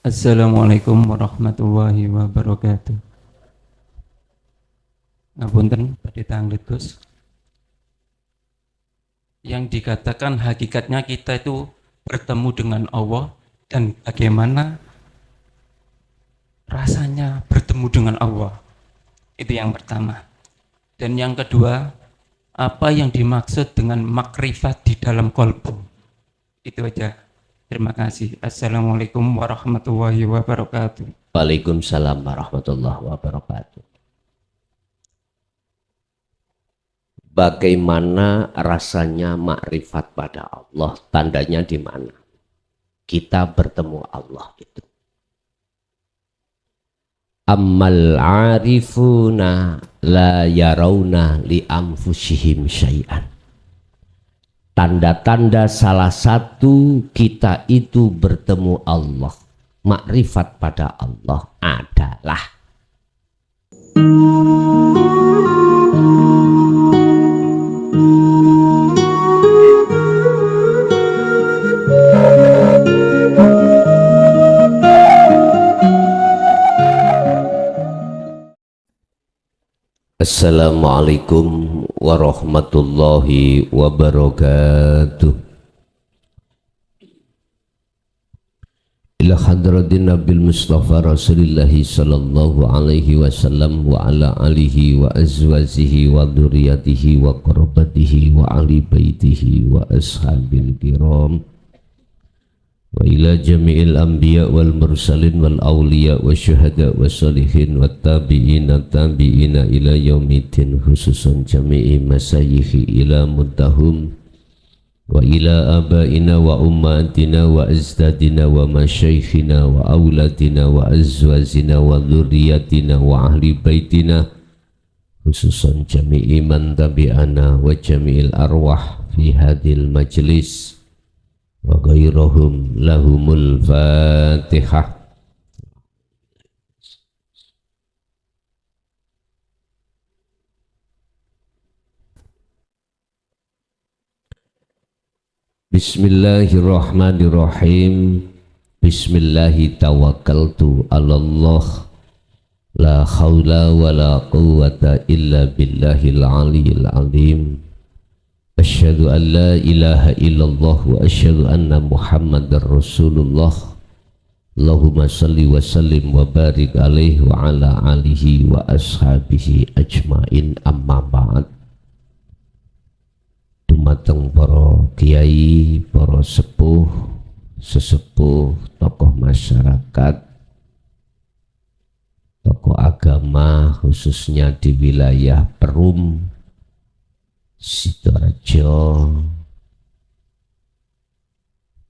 Assalamualaikum warahmatullahi wabarakatuh. Ngapunten badhe tanglet Gus. Yang dikatakan hakikatnya kita itu bertemu dengan Allah dan bagaimana rasanya bertemu dengan Allah. Itu yang pertama. Dan yang kedua, apa yang dimaksud dengan makrifat di dalam kolbu. Itu aja. Terima kasih. Assalamualaikum warahmatullahi wabarakatuh. Waalaikumsalam warahmatullahi wabarakatuh. Bagaimana rasanya makrifat pada Allah? Tandanya di mana? Kita bertemu Allah itu. Ammal arifuna la yarawna li anfusihim syai'an. Tanda-tanda salah satu kita itu bertemu Allah, makrifat pada Allah adalah Assalamualaikum warahmatullahi wabarakatuh. Ila hadratin Nabil Mustafa Rasulillahi sallallahu alaihi wasallam wa ala alihi wa azwajihi wa dzurriyyatihi wa qurabatihi wa ali baitihi wa ashabil kiram wa ila jami'il anbiya wal mursalin wal awliya wa syuhada wa salihin wa tabi'ina tabi'ina ila yaumiddin, khususan jami'i masayikhi ila muddahum wa ila abaina wa ummatina wa azdadina wa masyaikhina wa auladina wa azwazina wa dzurriyyatina wa ahli baitina, khususan jami'i man tabi'ana wa jami'il arwah fi hadil majlis wa ghairahum lahumul fatihah. Bismillahirrahmanirrahim. Bismillahi tawakkaltu ala Allah, la haula wa la quwwata illa billahil aliyil azim. Asyhadu an la ilaha illallah wa asyhadu anna Muhammadar Rasulullah. Allahumma salli wa sallim wa barik alaihi wa ala alihi wa ashabihi ajmain, amma ba'd. Dumateng para kiai, para sepuh, sesepuh, tokoh masyarakat, tokoh agama khususnya di wilayah Perum, Sidoarjo,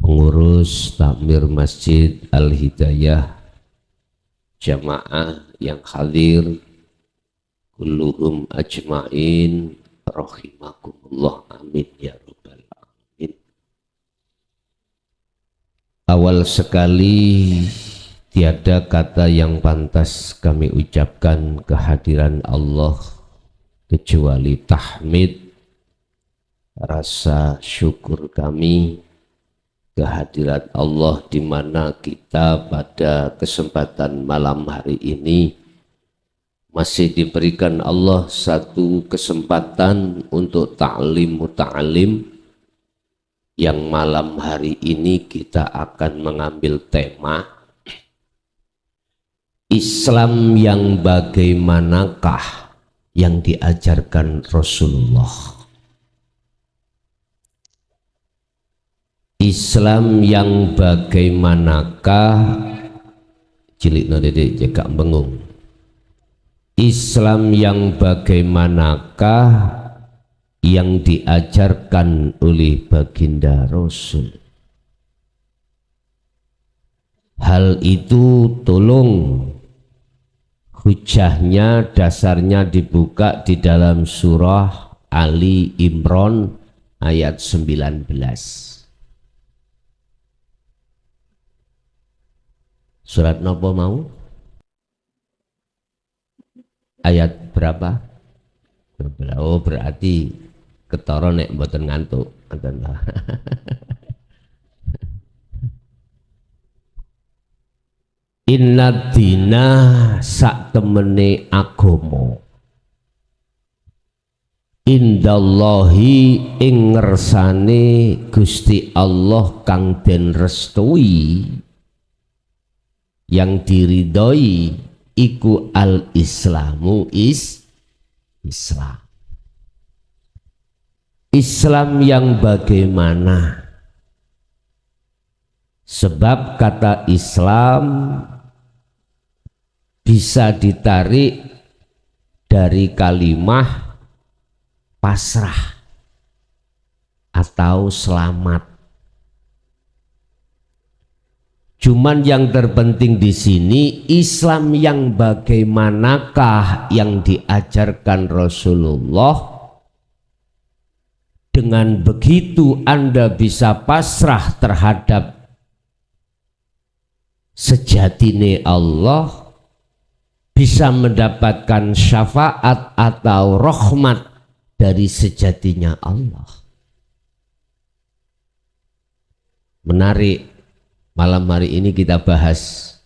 pengurus takmir Masjid Al-Hidayah, jamaah yang hadir, kulluhum ajmain rahimakumullah, amin ya rabbal alamin. Awal sekali tiada kata yang pantas kami ucapkan kehadiran Allah kecuali tahmid, rasa syukur kami kehadirat Allah, di mana kita pada kesempatan malam hari ini masih diberikan Allah satu kesempatan untuk ta'lim muta'alim, yang malam hari ini kita akan mengambil tema Islam yang bagaimanakah yang diajarkan Rasulullah. Islam yang bagaimanakah, cilik no dedek jeka bengung. Islam yang bagaimanakah yang diajarkan oleh baginda Rasul. Hal itu tolong hujahnya, dasarnya dibuka di dalam surah Ali Imran ayat 19. Surat nopo mau? Ayat berapa? Oh, berarti ketara nek mboten ngantuk. Inna dina sak temene agama indallahi ing ngersane Gusti Allah kang den restui yang diridhoi iku al islamu Islam. Islam yang bagaimana? Sebab kata Islam bisa ditarik dari kalimah pasrah atau selamat. Cuman yang terpenting di sini Islam yang bagaimanakah yang diajarkan Rasulullah. Dengan begitu Anda bisa pasrah terhadap sejatine Allah, bisa mendapatkan syafaat atau rahmat dari sejatinya Allah. Menarik, malam hari ini kita bahas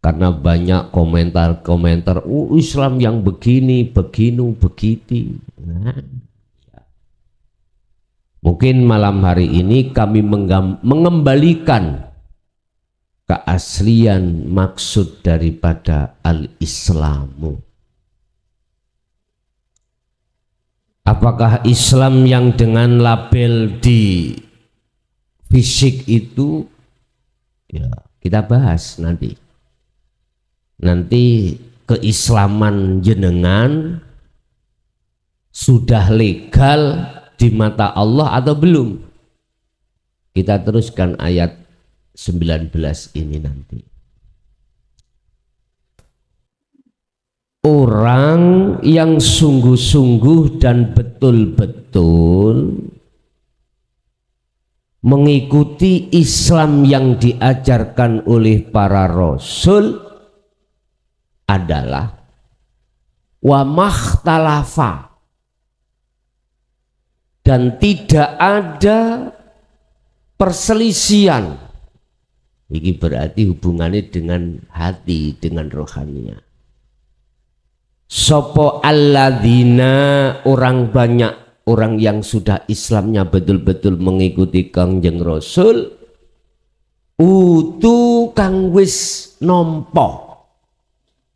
karena banyak komentar-komentar Islam yang begini, begitu. Nah, mungkin malam hari ini kami mengembalikan keaslian maksud daripada al-Islamu. Apakah Islam yang dengan label di fisik itu? Ya, kita bahas nanti. Nanti keislaman jenengan sudah legal di mata Allah atau belum? Kita teruskan ayat 19 ini nanti. Orang yang sungguh-sungguh dan betul-betul mengikuti Islam yang diajarkan oleh para rasul adalah wa makhtalafa, dan tidak ada perselisihan. Ini berarti hubungannya dengan hati, dengan rohaninya. Sopo alladzina, orang banyak, orang yang sudah Islamnya betul-betul mengikuti Kangjeng Rasul, utu kang wis nompo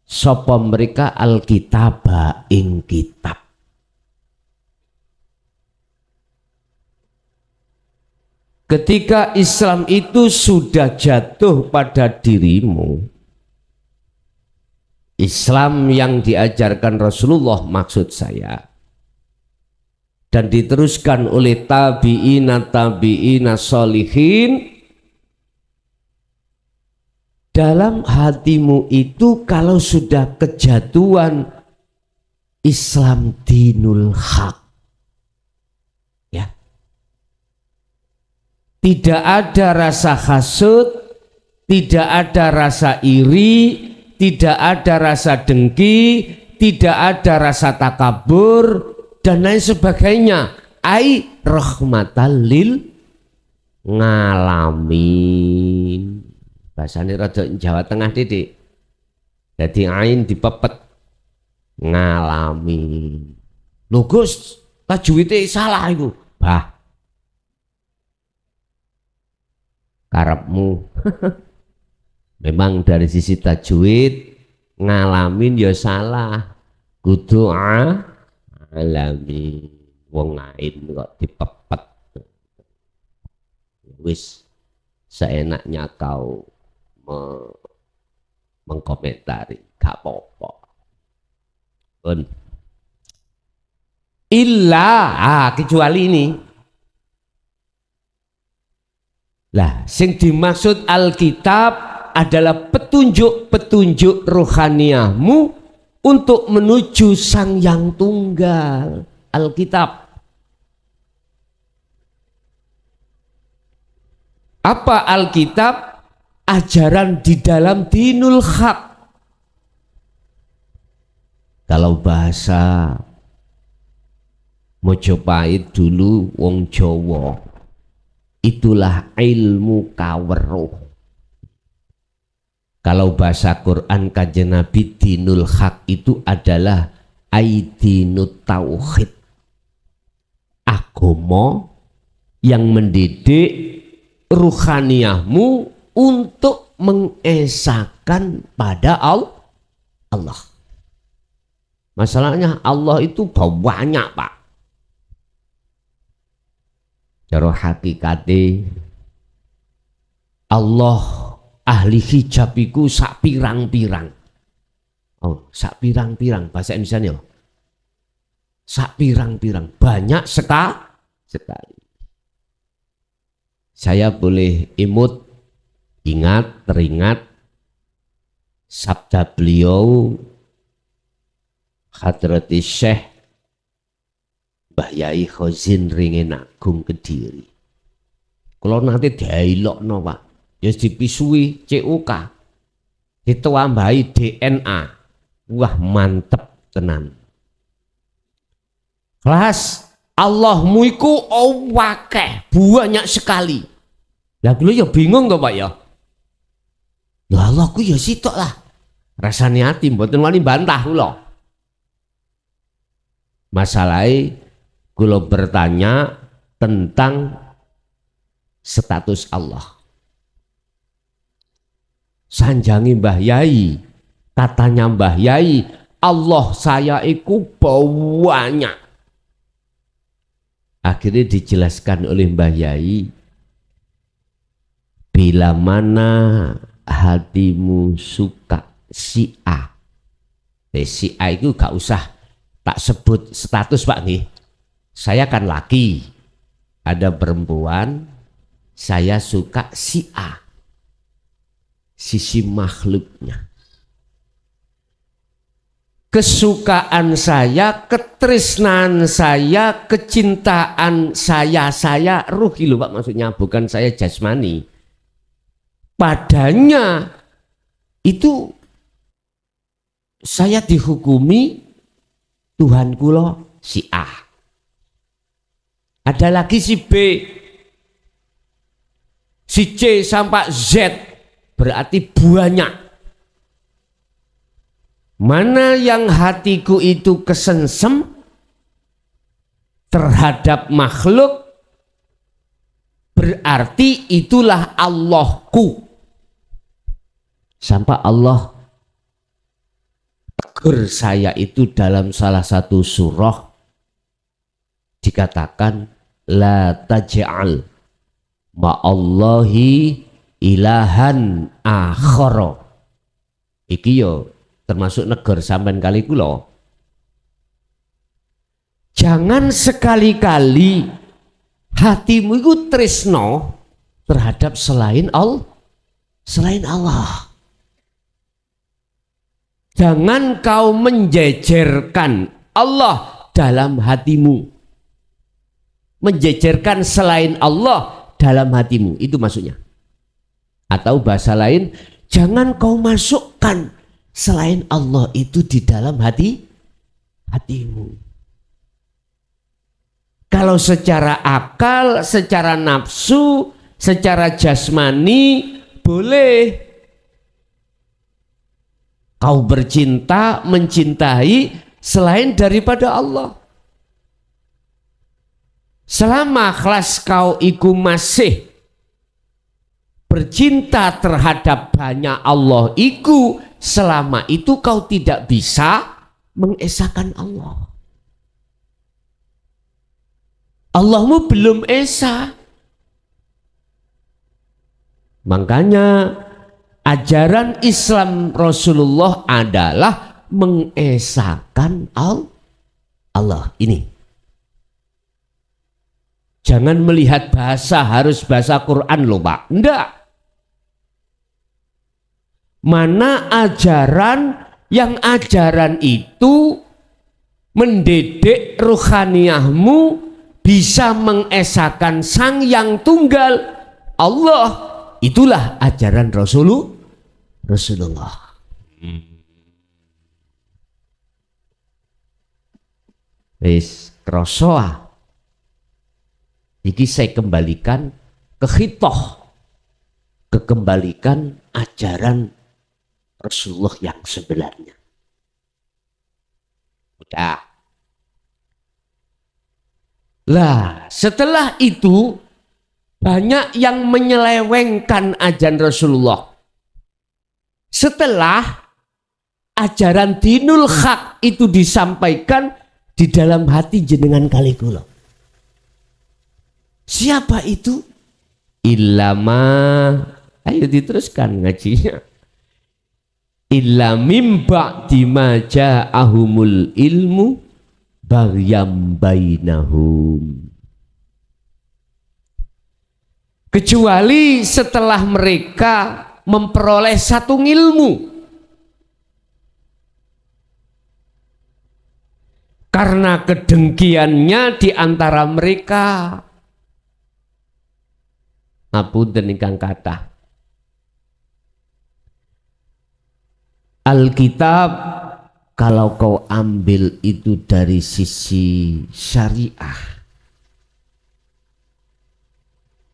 sopo mereka alkitab ing kitab. Ketika Islam itu sudah jatuh pada dirimu, Islam yang diajarkan Rasulullah maksud saya, dan diteruskan oleh tabi'ina sholihin, dalam hatimu itu kalau sudah kejatuhan Islam dinul haq, tidak ada rasa hasud, tidak ada rasa iri, tidak ada rasa dengki, tidak ada rasa takabur dan lain sebagainya. Ai rahmatan lil ngalamin. Bahasane rada Jawa Tengah didik. Jadi ain dipepet ngalamin. Lho Gus, tajwide salah iku. Bah, karepmu. Memang dari sisi tajwid ngalamin ya salah, kudu alami, wong ain kok dipepet. Wis seenaknya kau mengkomentari, gak apa-apa. Kecuali ini. Lah, sing dimaksud Alkitab adalah petunjuk-petunjuk rohaniahmu untuk menuju Sang Yang Tunggal. Alkitab. Apa Alkitab? Ajaran di dalam dinul haq. Kalau bahasa Mojopahit dulu wong Jawa, itulah ilmu kaweruh. Kalau bahasa Quran Kanjeng Nabi, dinul haq itu adalah aidinut tauhid, agama yang mendidik ruhaniyahmu untuk mengesahkan pada Allah. Masalahnya Allah itu banyak, Pak. Cara hakikate Allah ahli hijab iku sak pirang-pirang. Oh, sak pirang-pirang bahasa Indonesia ya. Sak pirang-pirang, banyak sekali. Saya boleh teringat sabda beliau Hadrati Syekh Mbah Yai Khozin Ringin Agung Kediri. Kalau nanti diailokno Pak, ya dipisui CUK, ditawambahi DNA. Wah mantep tenan. Kelas Allahmu iku wakeh, banyak sekali. Lah kula ya bingung to Pak ya. Ya Allahku ya sitok lah. Rasane ati mboten wani bantah kula. Masalahnya kula bertanya tentang status Allah. Sanjangi Mbah Yai, katanya Mbah Yai, Allah saya iku banyak. Akhirnya dijelaskan oleh Mbah Yai, bila mana hatimu suka si A, si A itu gak usah tak sebut status Pak nih. Saya kan laki, ada perempuan, saya suka si A, sisi makhluknya. Kesukaan saya, ketresnaan saya, kecintaan saya ruhi loh Pak, maksudnya bukan saya jasmani. Padanya itu saya dihukumi Tuhan kula si A. Ada lagi si B, si C sampai Z, berarti banyak. Mana yang hatiku itu kesensem terhadap makhluk, berarti itulah Allahku. Sampai Allah tegur saya itu dalam salah satu surah, dikatakan la taj'al ma'allahi ilahan akhara. Iki yo termasuk negur sampean kali kula. Jangan sekali-kali hatimu itu tresno terhadap selain Allah. Jangan kau menjejerkan Allah dalam hatimu. Menjejerkan selain Allah dalam hatimu, itu maksudnya. Atau bahasa lain, jangan kau masukkan selain Allah itu di dalam hatimu. Kalau secara akal, secara nafsu, secara jasmani boleh kau bercinta, mencintai selain daripada Allah. Selama kelas kau iku masih bercinta terhadap banyak Allah iku, selama itu kau tidak bisa mengesahkan Allah. Allahmu belum esa. Makanya ajaran Islam Rasulullah adalah mengesahkan Allah. Ini. Jangan melihat bahasa harus bahasa Quran loh Pak. Enggak. Mana yang ajaran itu mendidik ruhaniyahmu bisa mengesahkan Sang Yang Tunggal Allah, itulah ajaran Rasulullah. Wis krosoa. Iki saya kembalikan ke khitoh, kekembalikan ajaran Rasulullah yang sebenarnya. Udah. Lah, setelah itu banyak yang menyelewengkan ajaran Rasulullah. Setelah ajaran dinul haq itu disampaikan di dalam hati jenengan kali kula. Siapa itu? Illama, ayo diteruskan ngajinya. Illa mim ba'di ma ja'ahumul ilmu baghyan bainahum. Kecuali setelah mereka memperoleh satu ilmu. Karena kedengkiannya di antara mereka. Ngapunten ingkang kathah. Alkitab kalau kau ambil itu dari sisi syariah,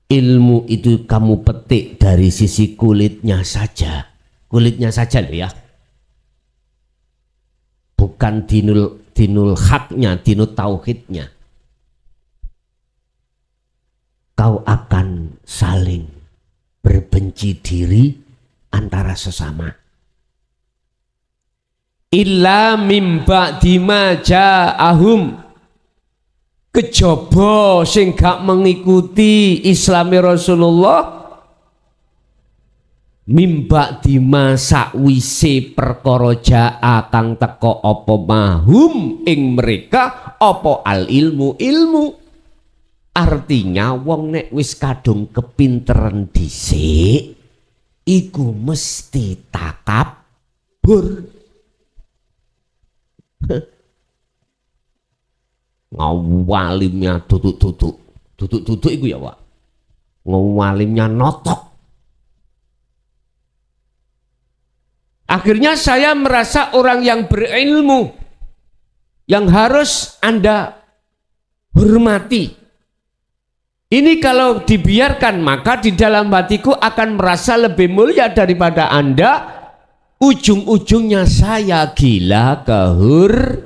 ilmu itu kamu petik dari sisi kulitnya saja loh ya, bukan dinul haknya, dinul tauhidnya. Kau akan saling berbenci diri antara sesama. Illa mim ba'di ma ja'ahum, kejaba sing gak mengikuti Islami Rasulullah mim ba'di ma sakwise perkara ja'a kang teka apa mahum ing mereka apa al ilmu. Artinya wong nek wis kadung kepinteran dhisik iku mesti takabur. Ngawalimnya tutuk iku ya Pak. Ngawalimnya notok. Akhirnya saya merasa orang yang berilmu yang harus Anda hormati. Ini kalau dibiarkan maka di dalam hatiku akan merasa lebih mulia daripada Anda. Ujung-ujungnya saya gila kehormatan.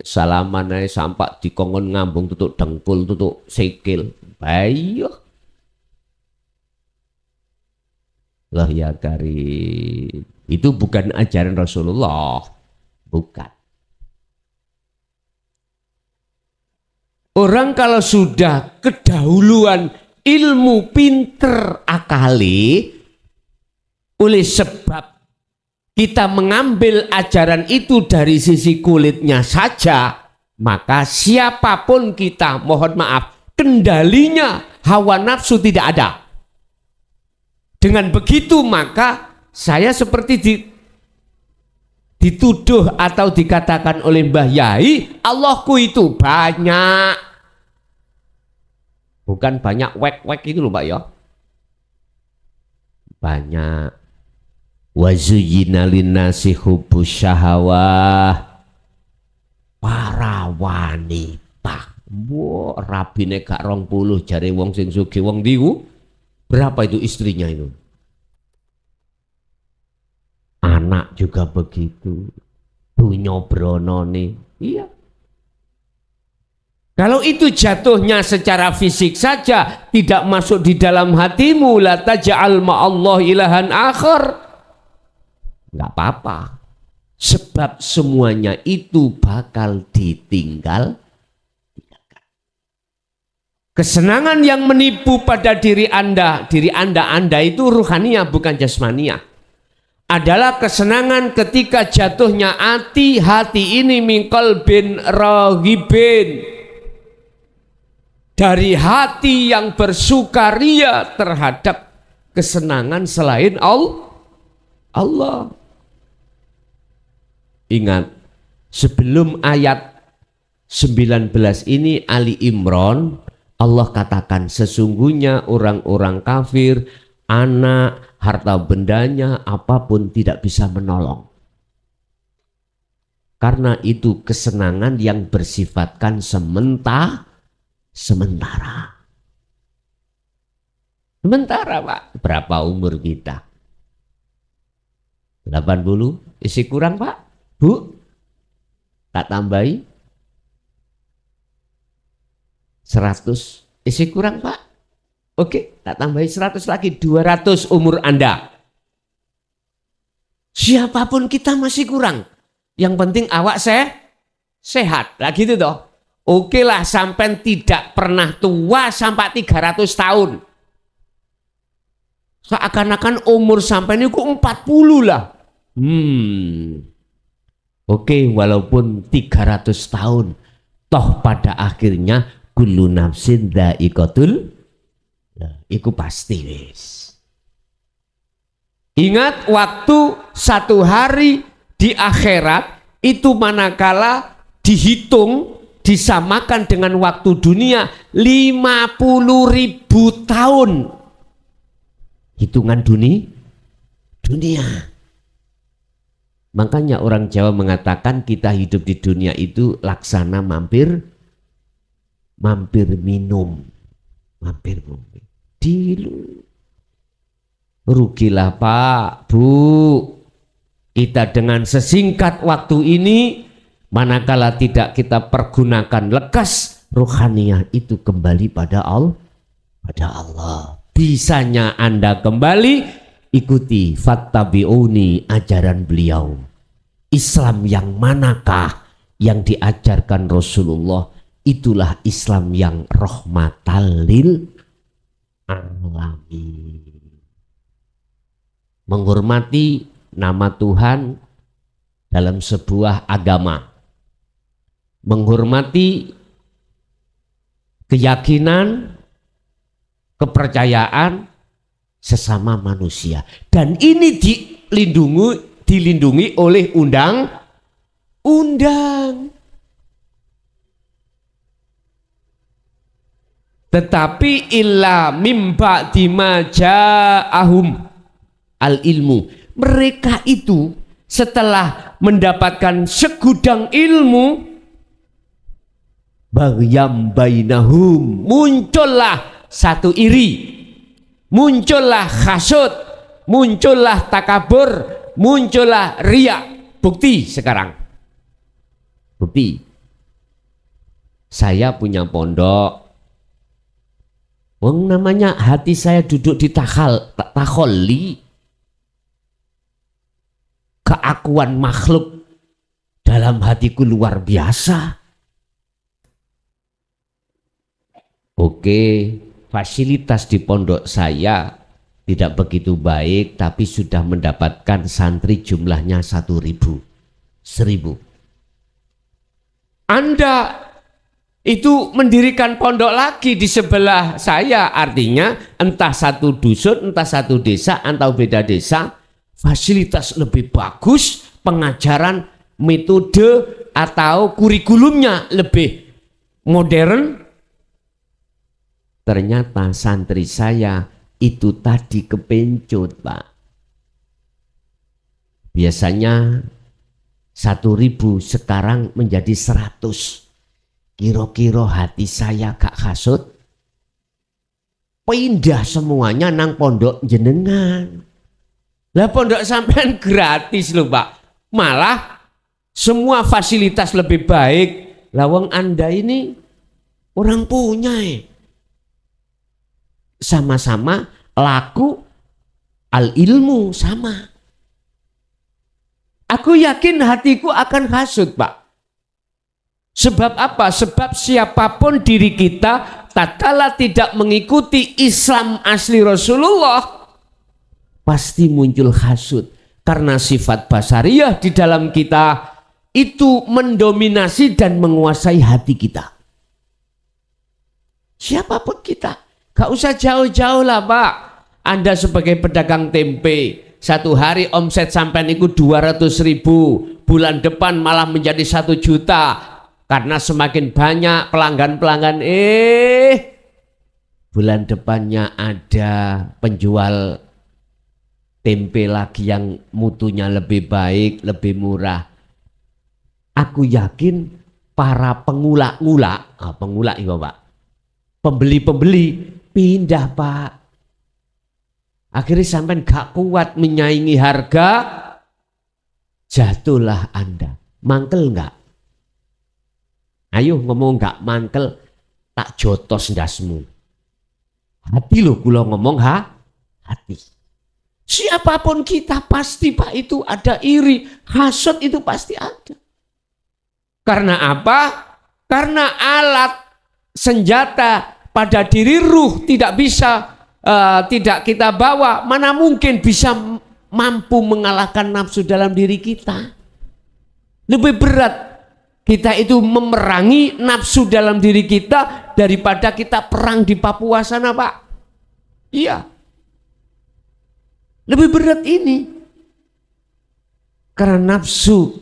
Salaman ae sampak dikongkon ngambung tutuk dengkul tutuk sikil. Bayo. Lah ya karim. Itu bukan ajaran Rasulullah. Bukan. Orang kalau sudah kedahuluan ilmu pinter akali, oleh sebab kita mengambil ajaran itu dari sisi kulitnya saja, maka siapapun kita, mohon maaf, kendalinya hawa nafsu tidak ada. Dengan begitu maka saya seperti dituduh atau dikatakan oleh Mbah Yai, Allahku itu banyak. Bukan banyak wek-wek itu loh Pak ya. Banyak. Wa zuyyina linnasi hubbus syahawah. Para wanita. Wah, rabine gak 20 jare wong sing sugih wong diku. Berapa itu istrinya itu? Anak juga begitu. Dunya bronone. Iya. Kalau itu jatuhnya secara fisik saja, tidak masuk di dalam hatimu, la taj'al ma'allah ilahan akhar. Enggak apa-apa. Sebab semuanya itu bakal ditinggal. Kesenangan yang menipu pada diri Anda itu ruhania bukan jasmania. Adalah kesenangan ketika jatuhnya hati ini min qalbin raghibin, dari hati yang bersukaria terhadap kesenangan selain Allah. Ingat, sebelum ayat 19 ini Ali Imran, Allah katakan sesungguhnya orang-orang kafir, anak, harta bendanya, apapun tidak bisa menolong. Karena itu kesenangan yang bersifatkan sementara. Sementara Pak, berapa umur kita? 80. Isi kurang Pak? Bu? Tak tambahi? 100. Isi kurang Pak? Oke, tak tambahi 100 lagi. 200 umur Anda. Siapapun kita masih kurang. Yang penting awak sehat. Lah gitu toh. Oke lah sampai tidak pernah tua sampai 300 tahun. Seakan-akan umur sampai ini kok 40 lah. Oke, walaupun 300 tahun. Toh pada akhirnya kullu nafsin dha'iqatul. Iku pasti wis. Ingat waktu satu hari di akhirat itu manakala dihitung disamakan dengan waktu dunia 50.000 tahun. Hitungan dunia. Makanya orang Jawa mengatakan kita hidup di dunia itu laksana mampir minum. Rugilah Pak, Bu. Kita dengan sesingkat waktu ini, manakala tidak kita pergunakan lekas, rohaniah itu kembali pada Allah. Bisanya Anda kembali, ikuti fattabi'uni, ajaran beliau. Islam yang manakah yang diajarkan Rasulullah? Itulah Islam yang rahmatan lil alamin. Menghormati nama Tuhan dalam sebuah agama. Menghormati keyakinan, kepercayaan sesama manusia. Dan ini dilindungi oleh undang-undang. Tetapi illa mimba dimaja'ahum al-ilmu. Mereka itu setelah mendapatkan segudang ilmu, bagyam bainahum, muncullah satu iri, muncullah hasud, muncullah takabur, muncullah riya. Bukti sekarang. Bukti. Saya punya pondok. Namanya hati saya duduk di takholi. Keakuan makhluk dalam hatiku luar biasa. Oke, fasilitas di pondok saya tidak begitu baik, tapi sudah mendapatkan santri jumlahnya 1.000. Anda itu mendirikan pondok lagi di sebelah saya, artinya entah satu dusun, entah satu desa, atau beda desa, fasilitas lebih bagus, pengajaran, metode atau kurikulumnya lebih modern. Ternyata santri saya itu tadi kepencut, Pak. Biasanya 1.000 sekarang menjadi 100. Kira-kira hati saya gak hasut, pindah semuanya nang pondok jenengan. Lah pondok sampean gratis loh Pak, malah semua fasilitas lebih baik. Lawang Anda ini orang punya sama-sama laku al ilmu sama. Aku yakin hatiku akan hasut Pak. Sebab apa? Sebab siapapun diri kita tatkala tidak mengikuti Islam asli Rasulullah pasti muncul hasud. Karena sifat basariyah di dalam kita itu mendominasi dan menguasai hati kita. Siapapun kita, gak usah jauh-jauh lah Pak. Anda sebagai pedagang tempe, satu hari omset sampai niku 200.000, bulan depan malah menjadi 1 juta. Karena semakin banyak pelanggan-pelanggan, bulan depannya ada penjual tempe lagi yang mutunya lebih baik, lebih murah. Aku yakin para pengulak-ngulak, pengulak itu Pak, pembeli-pembeli pindah Pak. Akhirnya sampai gak kuat menyaingi harga, jatuhlah Anda. Mangkel enggak? Ayo ngomong enggak mangkel, tak jotos ndasmu. Hati loh kula ngomong hati. Siapapun kita pasti Pak itu ada iri, hasad itu pasti ada. Karena apa? Karena alat senjata pada diri ruh tidak bisa tidak kita bawa, mana mungkin bisa mampu mengalahkan nafsu dalam diri kita. Lebih berat kita itu memerangi nafsu dalam diri kita daripada kita perang di Papua sana Pak. Iya. Lebih berat ini. Karena nafsu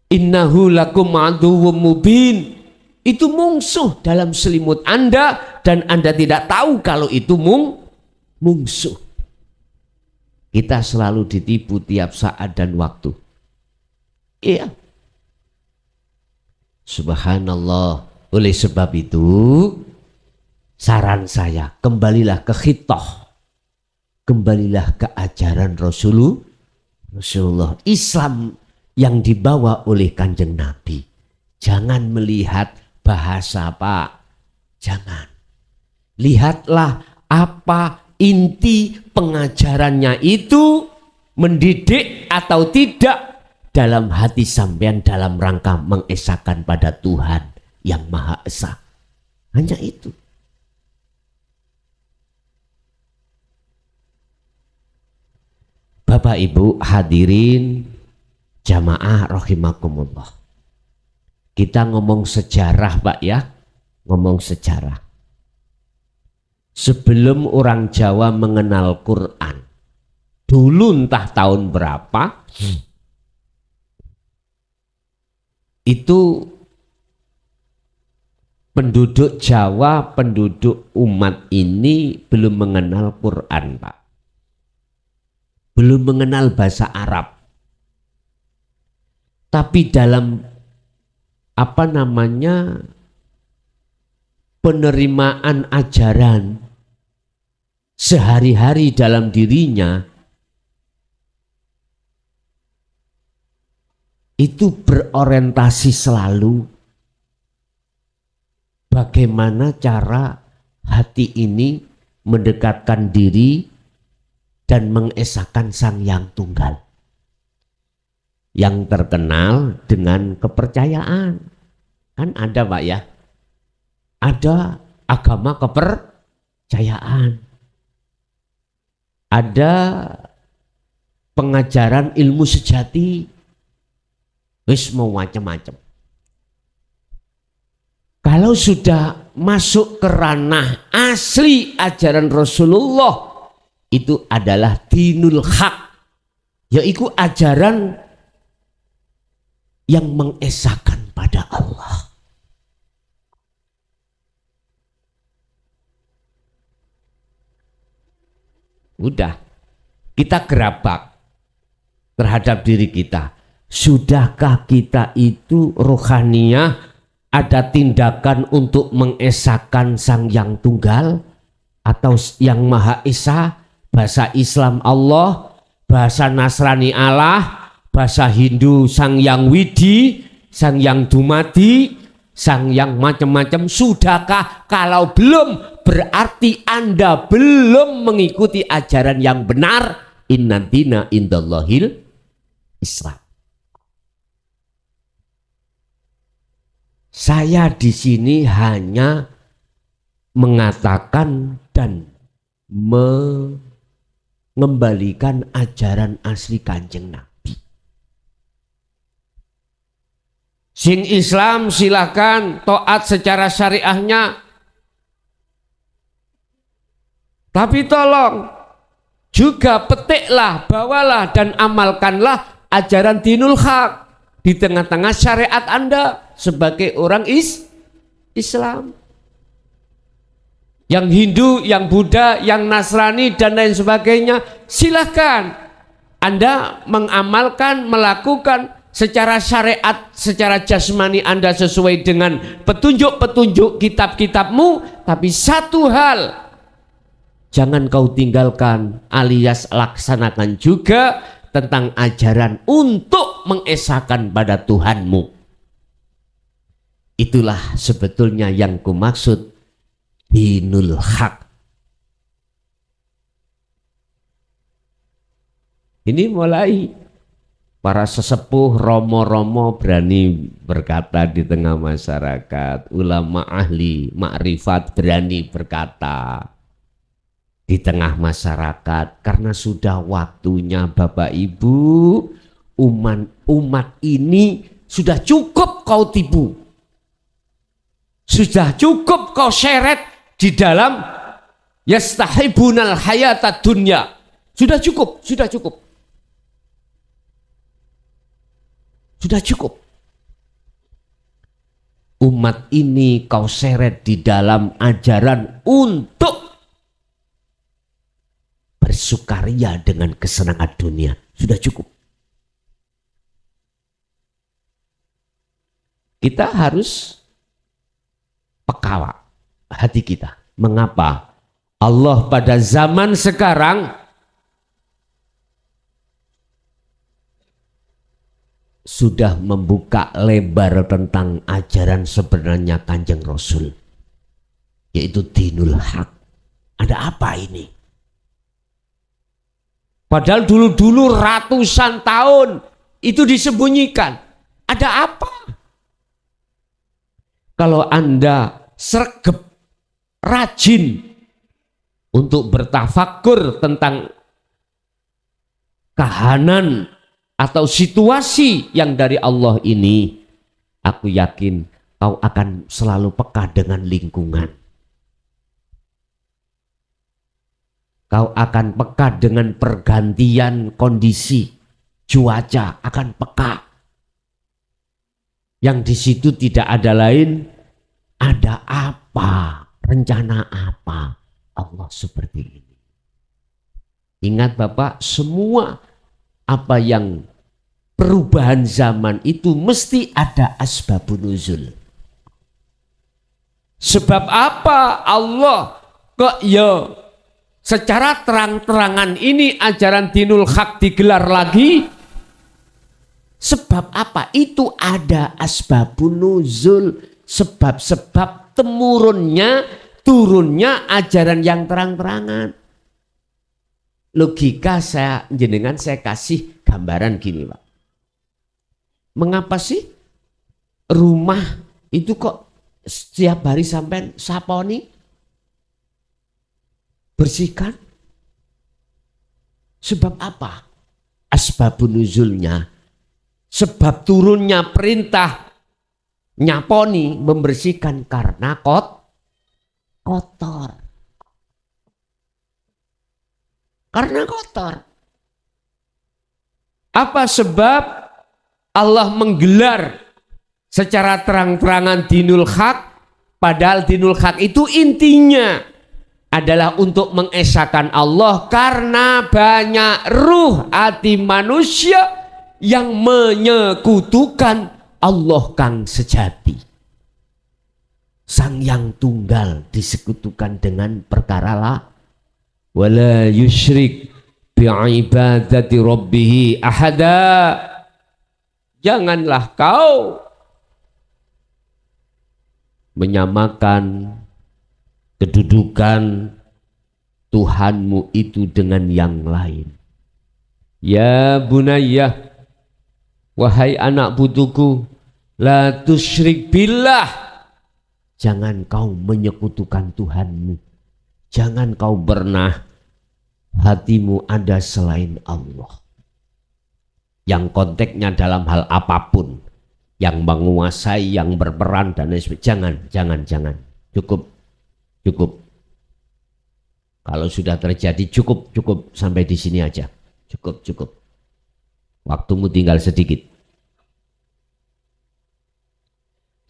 innahu lakum aduwwum mubin, itu musuh dalam selimut Anda dan Anda tidak tahu kalau itu musuh. Kita selalu ditipu tiap saat dan waktu. Iya. Subhanallah. Oleh sebab itu saran saya, kembalilah ke khitoh. Kembalilah ke ajaran Rasulullah. Islam yang dibawa oleh Kanjeng Nabi. Jangan melihat bahasa Pak. Jangan. Lihatlah apa inti pengajarannya itu, mendidik atau tidak dalam hati sampean dalam rangka mengesahkan pada Tuhan yang Maha Esa. Hanya itu. Bapak Ibu hadirin jamaah rahimakumullah. Kita ngomong sejarah Pak ya. Ngomong sejarah. Sebelum orang Jawa mengenal Quran, dulu entah tahun berapa, itu penduduk Jawa, penduduk umat ini belum mengenal Quran Pak. Belum mengenal bahasa Arab. Tapi dalam penerimaan ajaran sehari-hari dalam dirinya itu berorientasi selalu bagaimana cara hati ini mendekatkan diri dan mengesahkan Sang Yang Tunggal yang terkenal dengan kepercayaan. Kan ada Pak ya, ada agama kepercayaan, ada pengajaran ilmu sejati, wis mau macam-macam. Kalau sudah masuk ke ranah asli ajaran Rasulullah, itu adalah dinul haq, yaitu ajaran yang mengesahkan pada Allah. Udah, kita gerabak terhadap diri kita. Sudahkah kita itu rohaniah, ada tindakan untuk mengesahkan Sang Yang Tunggal atau Yang Maha Esa? Bahasa Islam Allah, bahasa Nasrani Allah, bahasa Hindu Sang Yang Widi, Sang Yang Dumadi, Sang Yang macam-macam. Sudahkah? Kalau belum, berarti Anda belum mengikuti ajaran yang benar. Inna dina indallahil Islam. Saya di sini hanya mengatakan dan mengembalikan ajaran asli Kanjeng Nabi. Sing Islam silakan taat secara syariahnya, tapi tolong juga petiklah, bawalah dan amalkanlah ajaran dinul haq di tengah-tengah syariat Anda sebagai orang Islam. Yang Hindu, yang Buddha, yang Nasrani dan lain sebagainya, silahkan Anda mengamalkan, melakukan secara syariat, secara jasmani Anda sesuai dengan petunjuk-petunjuk kitab-kitabmu. Tapi satu hal jangan kau tinggalkan alias laksanakan juga, tentang ajaran untuk mengesahkan pada Tuhanmu. Itulah sebetulnya yang kumaksud dinul haq. Ini mulai para sesepuh romo-romo berani berkata di tengah masyarakat, ulama ahli makrifat berani berkata di tengah masyarakat, karena sudah waktunya Bapak Ibu, umat ini sudah cukup kau tipu, sudah cukup kau seret di dalam yastahibunal hayata dunya. Sudah cukup, sudah cukup. Sudah cukup. Umat ini kau seret di dalam ajaran untuk bersukaria dengan kesenangan dunia. Sudah cukup. Kita harus peka hati kita. Mengapa Allah pada zaman sekarang sudah membuka lebar tentang ajaran sebenarnya Kanjeng Rasul, yaitu dinul haq. Ada apa ini? Padahal dulu-dulu ratusan tahun itu disembunyikan. Ada apa? Kalau Anda sregep, rajin untuk bertafakur tentang kahanan atau situasi yang dari Allah ini, aku yakin kau akan selalu peka dengan lingkungan. Kau akan peka dengan pergantian kondisi, cuaca akan peka. Yang di situ tidak ada lain, ada apa, rencana apa Allah seperti ini. Ingat Bapak, semua apa yang perubahan zaman itu mesti ada asbabun nuzul. Sebab apa Allah kok ya secara terang-terangan ini ajaran dinul haq digelar lagi? Sebab apa? Itu ada asbabun nuzul, sebab-sebab turunnya ajaran yang terang-terangan. Logika saya kasih gambaran gini Pak. Mengapa sih rumah itu kok setiap hari sampai saponi, bersihkan? Sebab apa? Asbabun nuzulnya, sebab turunnya perintah nyaponi, membersihkan karena kotor. Karena kotor. Apa sebab Allah menggelar secara terang-terangan dinul haq, padahal dinul haq itu intinya adalah untuk mengesahkan Allah, karena banyak ruh hati manusia yang menyekutukan Allah kang sejati. Sang yang tunggal disekutukan dengan perkara lah. Wala yusyrik bi'ibadati rabbih ahada. Janganlah kau menyamakan kedudukan Tuhanmu itu dengan yang lain. Ya bunayya, wahai anak putuku, la tusyrik billah. Jangan kau menyekutukan Tuhanmu. Jangan kau pernah hatimu ada selain Allah. Yang konteksnya dalam hal apapun, yang menguasai, yang berperan dan lain sebagainya. Jangan. Cukup. Kalau sudah terjadi cukup sampai di sini aja. Cukup. Waktumu tinggal sedikit.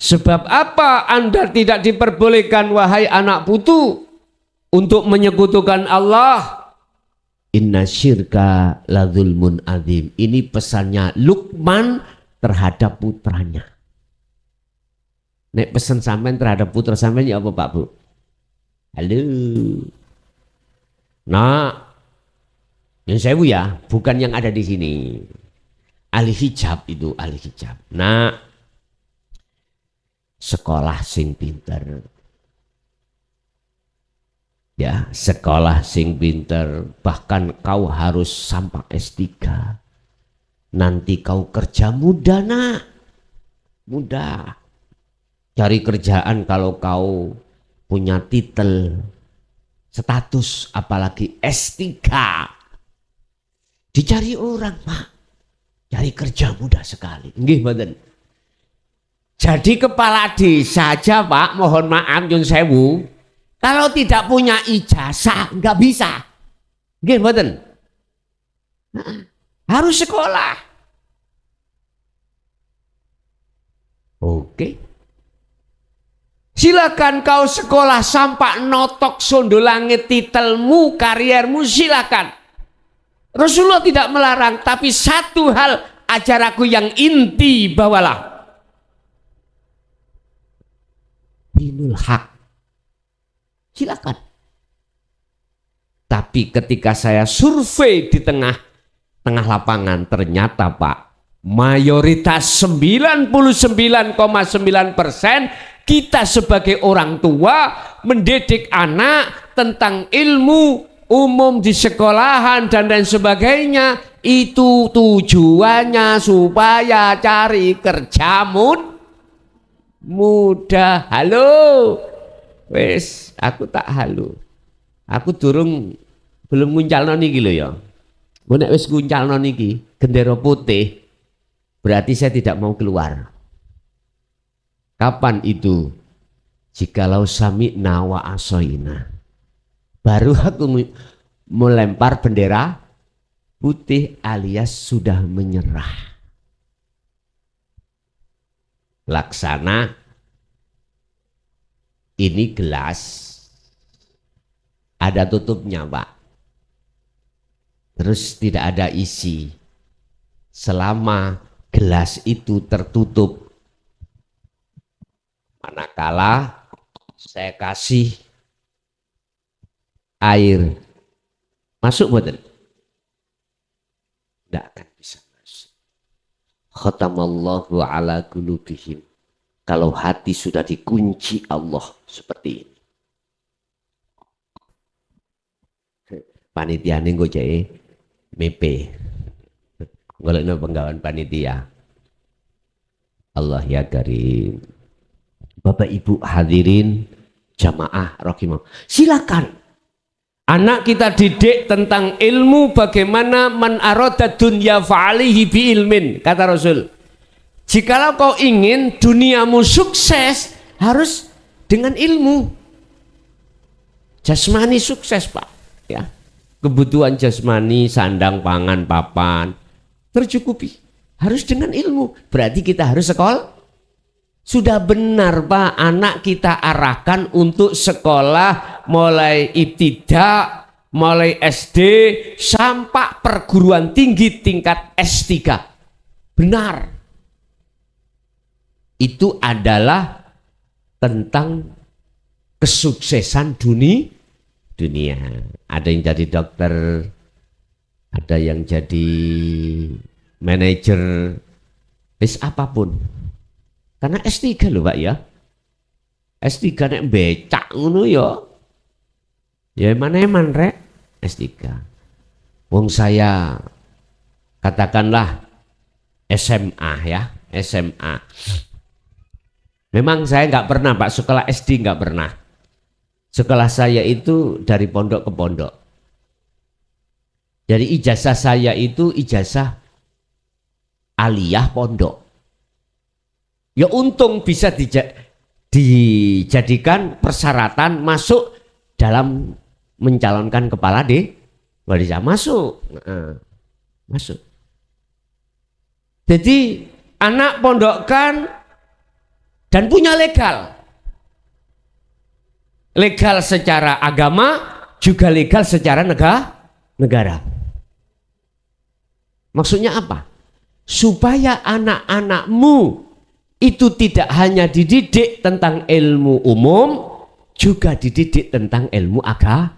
Sebab apa Anda tidak diperbolehkan wahai anak putu untuk menyekutukan Allah? Inna syirka la zulmun azim. Ini pesannya Luqman terhadap putranya. Nek pesan sampean terhadap putra sampean ya apa Pak Bu? Halo. Nah, Yang sewu ya, bukan yang ada di sini. Ahli hijab itu, ahli hijab. Nah, sekolah sing pinter. Ya, sekolah sing pinter. Bahkan kau harus sampai S3. Nanti kau kerja mudah, nak. Mudah. Cari kerjaan kalau kau punya titel, status, apalagi S3. Dicari orang, Pak. Cari kerja mudah sekali. Nggih, mboten. Jadi kepala desa saja, Pak, mohon maaf nyun sewu, kalau tidak punya ijazah nggak bisa. Nggih, mboten. Harus sekolah. Oke. Silakan kau sekolah sampai notok sondo langit titelmu, kariermu, silakan. Rasulullah tidak melarang, tapi satu hal ajar aku yang inti, bawalah dinul hak. Silakan. Tapi ketika saya survei di tengah lapangan, ternyata Pak, mayoritas 99,9% kita sebagai orang tua mendidik anak tentang ilmu umum di sekolahan dan lain sebagainya, itu tujuannya supaya cari kerja mudah. Halo, wes aku tak halo, aku belum nguncalno niki lho ya. Nek wis nguncalno niki gendera putih, berarti saya tidak mau keluar. Kapan itu? Jikalau sami'na wa asoina, baru aku melempar bendera putih alias sudah menyerah. Laksana ini gelas ada tutupnya, Pak. Terus tidak ada isi. Selama gelas itu tertutup, manakala saya kasih air, masuk boten? Tidak akan bisa masuk. Khatamallahu ala qulubihim. Kalau hati sudah dikunci Allah seperti ini. Panitia ini gue cek mepe. Ngolekno penggawan panitia. Allah ya karim. Bapak Ibu hadirin jamaah rahimah. Silakan. Anak kita didik tentang ilmu, bagaimana man arada dunya fa'alihi bi ilmin, kata Rasul. Jikalau kau ingin duniamu sukses, harus dengan ilmu. Jasmani sukses, Pak, ya. Kebutuhan jasmani, sandang, pangan, papan tercukupi. Harus dengan ilmu. Berarti kita harus sekolah. Sudah benar, Pak, anak kita arahkan untuk sekolah mulai ibtidak, mulai SD sampai perguruan tinggi tingkat S3. Benar. Itu adalah tentang kesuksesan dunia. Ada yang jadi dokter, ada yang jadi manajer, apapun. Karena S3 loh, Pak, ya. S3 nek becak ngono ya. Ya eman-eman rek S3. Wong saya katakanlah SMA ya, SMA. Memang saya nggak pernah, Pak, sekolah SD nggak pernah. Sekolah saya itu dari pondok ke pondok. Jadi ijazah saya itu ijazah aliyah pondok. Ya untung bisa dijadikan persyaratan masuk dalam mencalonkan kepala desa. Masuk. Masuk. Jadi anak pondokkan dan punya legal. Legal secara agama, juga legal secara negara. Maksudnya apa? Supaya anak-anakmu itu tidak hanya dididik tentang ilmu umum, juga dididik tentang ilmu agama.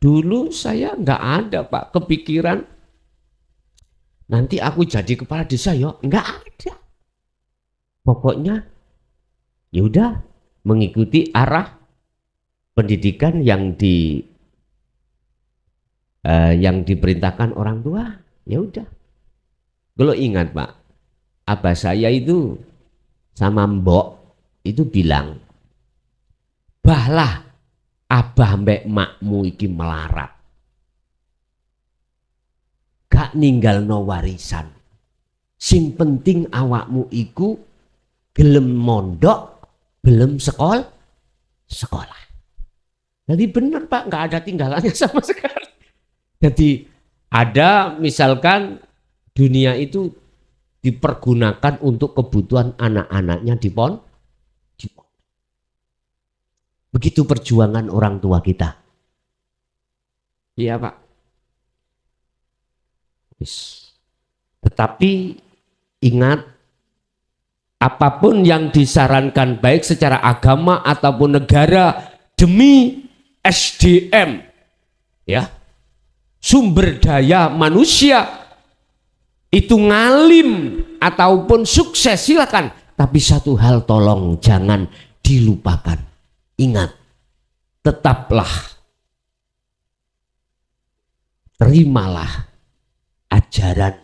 Dulu saya nggak ada Pak kepikiran nanti aku jadi kepala desa ya, nggak ada. Pokoknya yaudah mengikuti arah pendidikan yang diperintahkan orang tua. Ya udah. Kalau ingat Pak, abah saya itu sama mbok itu bilang, bahlah abah mbek makmu iki melarat, gak ninggal no warisan, sing penting awakmu iku gelem mondok, belum sekolah. Jadi benar Pak, nggak ada tinggalannya sama sekali. Jadi ada misalkan dunia itu dipergunakan untuk kebutuhan anak-anaknya di pondok. Begitu perjuangan orang tua kita. Iya Pak. Tetapi ingat, apapun yang disarankan baik secara agama ataupun negara demi SDM, ya, sumber daya manusia itu ngalim ataupun sukses silakan, tapi satu hal tolong jangan dilupakan. Ingat, tetaplah terimalah ajaran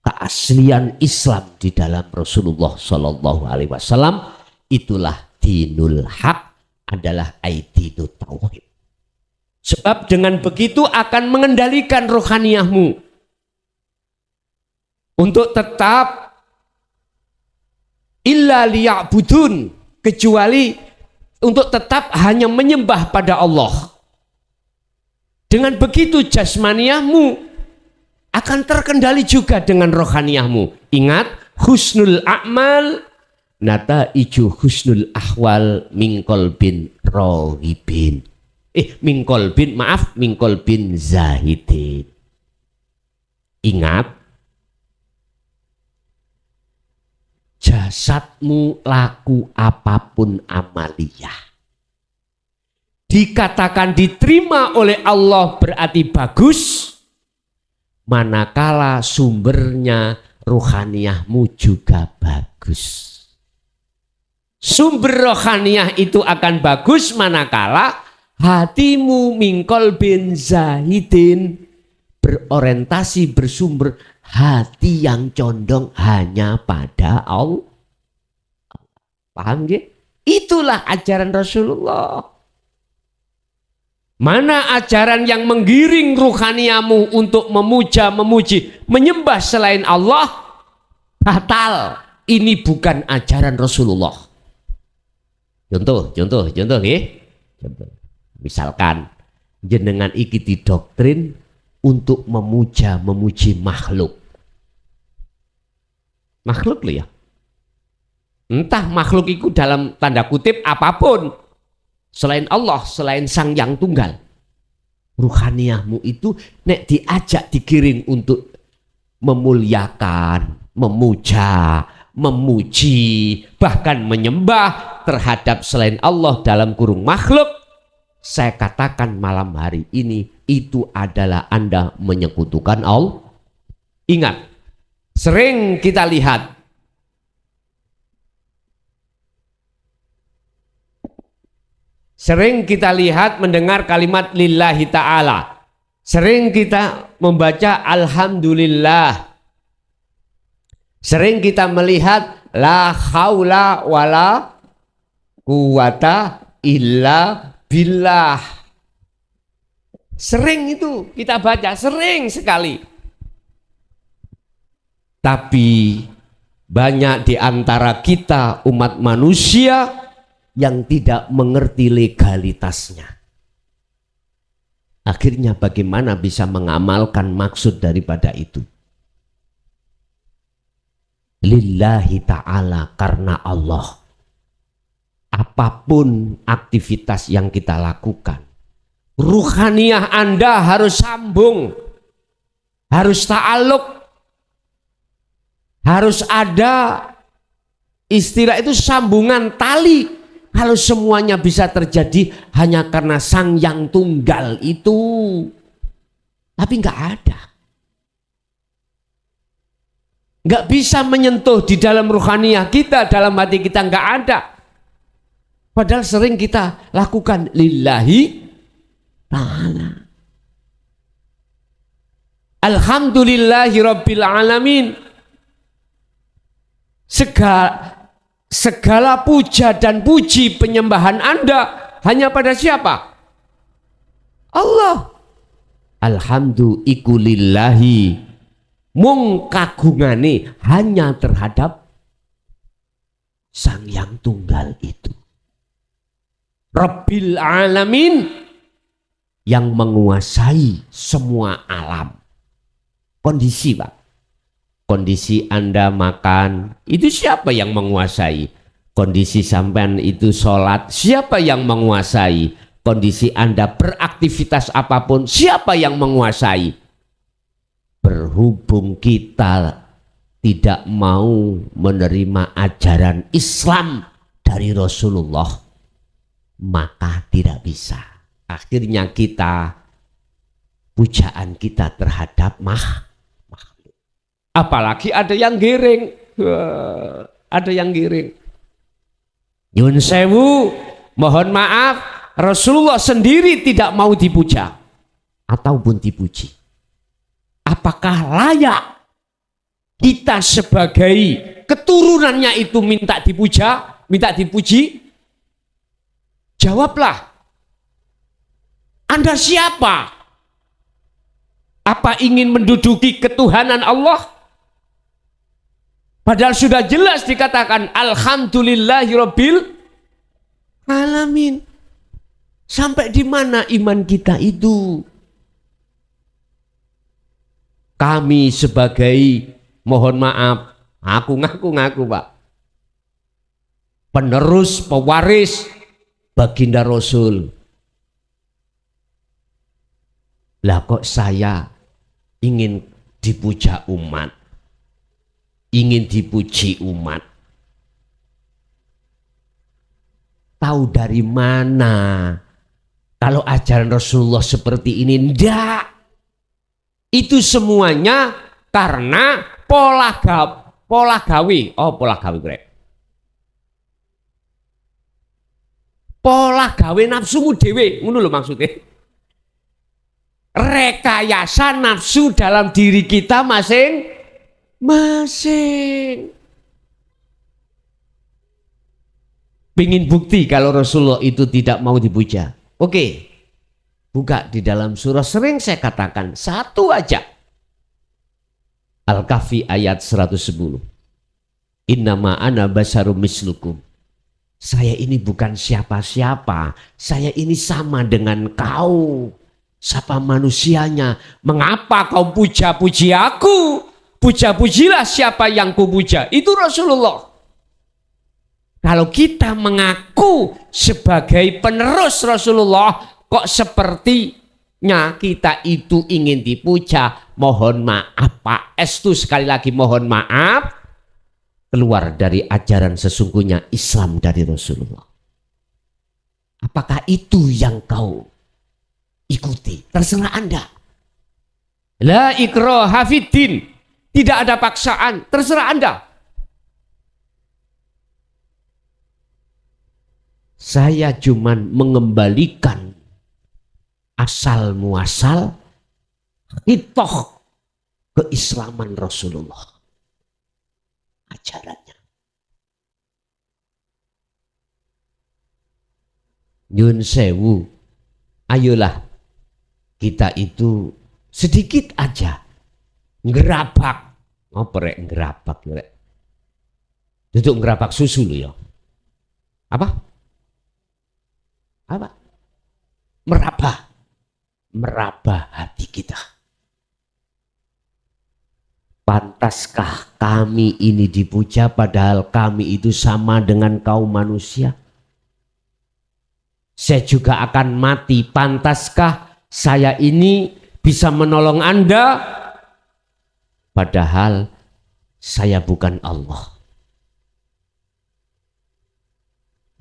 keaslian Islam di dalam Rasulullah Shallallahu Alaihi Wasallam. Itulah dinul haq, adalah aidinut tauhid. Sebab dengan begitu akan mengendalikan rohaniyahmu untuk tetap illa liya'budun, kecuali untuk tetap hanya menyembah pada Allah. Dengan begitu jasmaniyahmu akan terkendali juga dengan rohaniyahmu. Ingat, husnul a'mal nataiju husnul ahwal mingkol bin rohibin. Mingkol bin zahidin. Ingat, jasadmu laku apapun amaliyah, dikatakan diterima oleh Allah berarti bagus, manakala sumbernya rohaniyahmu juga bagus. Sumber rohaniyah itu akan bagus manakala hatimu mingkol bin zahidin, berorientasi bersumber hati yang condong hanya pada Allah. Paham gak? Itulah ajaran Rasulullah. Mana ajaran yang menggiring ruhaniyamu untuk memuja, memuji, menyembah selain Allah, batal. Ini bukan ajaran Rasulullah. Contoh. Misalkan jenengan iki didoktrin untuk memuja, memuji makhluk. Makhluk loh ya. Entah makhluk itu dalam tanda kutip apapun, selain Allah, selain Sang Yang Tunggal. Ruhaniyahmu itu nek diajak digiring untuk memuliakan, memuja, memuji, bahkan menyembah terhadap selain Allah dalam kurung makhluk, saya katakan malam hari ini itu adalah Anda menyekutukan Allah. Ingat, sering kita lihat mendengar kalimat lillahi ta'ala. Sering kita membaca alhamdulillah. Sering kita melihat la haula wala quwata illa billah. Sering itu kita baca, sering sekali. Tapi banyak di antara kita umat manusia yang tidak mengerti legalitasnya. Akhirnya bagaimana bisa mengamalkan maksud daripada itu? Lillahi ta'ala, karena Allah. Apapun aktivitas yang kita lakukan, ruhaniyah Anda harus sambung, harus ta'aluk, harus ada istilah itu sambungan tali, Kalau semuanya bisa terjadi hanya karena Sang Yang Tunggal itu. Tapi nggak ada. Nggak bisa menyentuh di dalam ruhaniyah kita, dalam hati kita nggak ada. Padahal sering kita lakukan lillahi ta'ala. Alhamdulillahi rabbil alamin. Segala puja dan puji penyembahan Anda hanya pada siapa? Allah. Alhamdu iku lillahi. Mung kagungane hanya terhadap Sang Yang Tunggal itu. Rabbil alamin, yang menguasai semua alam. Kondisi, Pak. Kondisi Anda makan, itu siapa yang menguasai? Kondisi sampean itu sholat, siapa yang menguasai? Kondisi Anda beraktivitas apapun, siapa yang menguasai? Berhubung kita tidak mau menerima ajaran Islam dari Rasulullah, maka tidak bisa. Akhirnya kita, pujaan kita terhadap makhluk. Apalagi ada yang giring. Ada yang giring. Nyun sewu, mohon maaf, Rasulullah sendiri tidak mau dipuja ataupun dipuji. Apakah layak kita sebagai keturunannya itu minta dipuja, minta dipuji? Jawablah. Anda siapa? Apa ingin menduduki ketuhanan Allah? Padahal sudah jelas dikatakan alhamdulillahirabbil alamin. Sampai di mana iman kita itu? Kami sebagai, mohon maaf, aku ngaku Pak, penerus, pewaris baginda Rasul. Lah kok saya ingin dipuja umat, ingin dipuji umat. Tahu dari mana kalau ajaran Rasulullah seperti ini? Ndak. Itu semuanya karena pola gawe. Oh, pola gawe, Bre. Pola gawe nafsumu dewe, ngono lho maksudnya. Rekayasa nafsu dalam diri kita masing-masing. Pingin bukti kalau Rasulullah itu tidak mau dipuja. Oke. Buka di dalam surah, sering saya katakan satu aja. Al-Kahfi ayat 110. Innama ana basarum mislukum. Saya ini bukan siapa-siapa. Saya ini sama dengan kau. Siapa manusianya? Mengapa kau puja-puji aku? Puja-pujilah siapa yang kupuja. Itu Rasulullah. Kalau kita mengaku sebagai penerus Rasulullah, kok sepertinya kita itu ingin dipuja. Mohon maaf Pak Estu, sekali lagi mohon maaf, keluar dari ajaran sesungguhnya Islam dari Rasulullah. Apakah itu yang kau ikuti? Terserah Anda. La ikraha fiddin, tidak ada paksaan, terserah Anda. Saya cuman mengembalikan asal muasal hitoh keislaman Rasulullah, ajarannya. Nyun sewu, ayolah kita itu sedikit aja ngerabak, ngoprek ngerabak, duduk ngerabak susu lo ya. Apa? Meraba hati kita. Pantaskah kami ini dipuja padahal kami itu sama dengan kaum manusia? Saya juga akan mati. Pantaskah saya ini bisa menolong Anda padahal saya bukan Allah?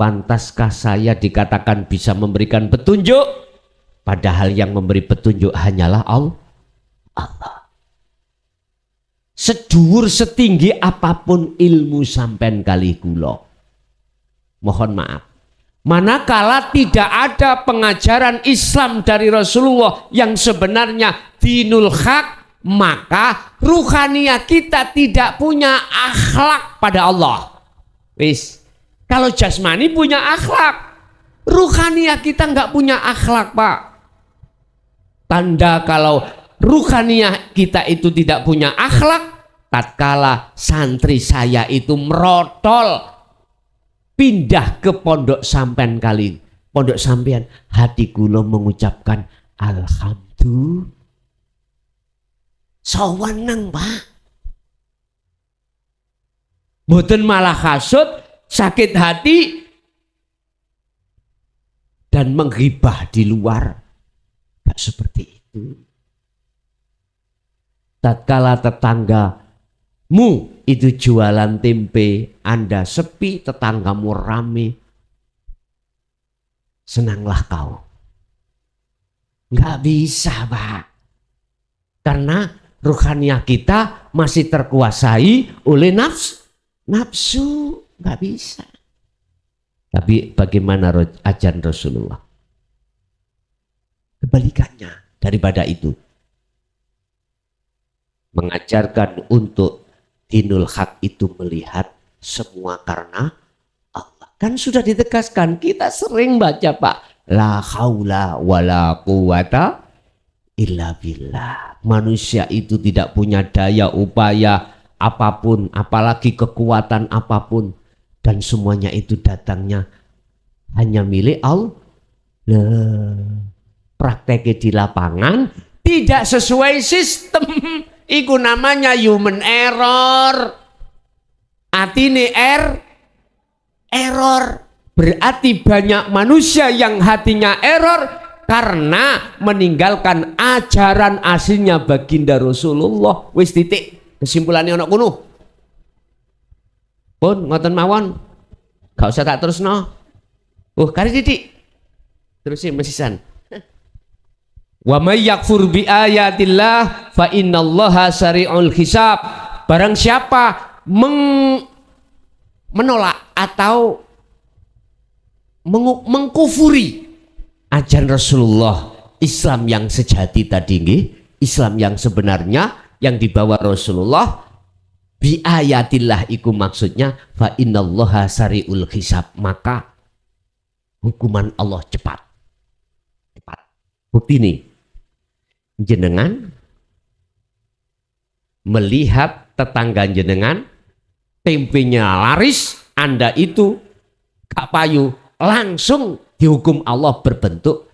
Pantaskah saya dikatakan bisa memberikan petunjuk, padahal yang memberi petunjuk hanyalah Allah. Sedhuwur setinggi apapun ilmu sampean kali kula, mohon maaf, manakala tidak ada pengajaran Islam dari Rasulullah yang sebenarnya dinul haq, maka ruhaniyah kita tidak punya akhlak pada Allah. Wis. Kalau jasmani punya akhlak, ruhaniyah kita nggak punya akhlak, Pak. Tanda kalau ruhaniyah kita itu tidak punya akhlak, tatkala santri saya itu merotol pindah ke pondok sampean kali, pondok sampean, hati kula mengucapkan alhamdulillah. Saweneng, Pak. Mboten malah hasud, sakit hati dan menghibah di luar. Gak seperti itu. Tatkala tetanggamu itu jualan tempe, Anda sepi, tetanggamu rame, senanglah kau. Gak bisa, Pak. Karena ruhaniyah kita masih terkuasai oleh nafsu. Nggak bisa. Tapi bagaimana ajaran Rasulullah? Kebalikannya daripada itu. Mengajarkan untuk dinul haq itu melihat semua karena Allah. Kan sudah ditegaskan, kita sering baca, Pak. La haula wala quwata illa billah. Manusia itu tidak punya daya upaya apapun, apalagi kekuatan apapun. Dan semuanya itu datangnya hanya milik Allah. Prakteknya di lapangan tidak sesuai sistem. Iku namanya human error. Artinya error. Berarti banyak manusia yang hatinya error karena meninggalkan ajaran aslinya baginda Rasulullah. Wis titik. Kesimpulannya anak kuno. Pun ngoten mawon, gak usah tak terusno. Kari titik. Terusin mesisan. Wa may yakfur bi ayatillah fa innallaha sari'ul hisab. Barang siapa menolak atau mengkufuri ajaran Rasulullah, Islam yang sejati tadi nggih, Islam yang sebenarnya yang dibawa Rasulullah, bi ayatillah iku maksudnya fa innallaha sari'ul hisab, maka hukuman Allah cepat. Bukti ini jenengan melihat tetangga jenengan tempenya laris, Anda itu gak payu, langsung dihukum Allah berbentuk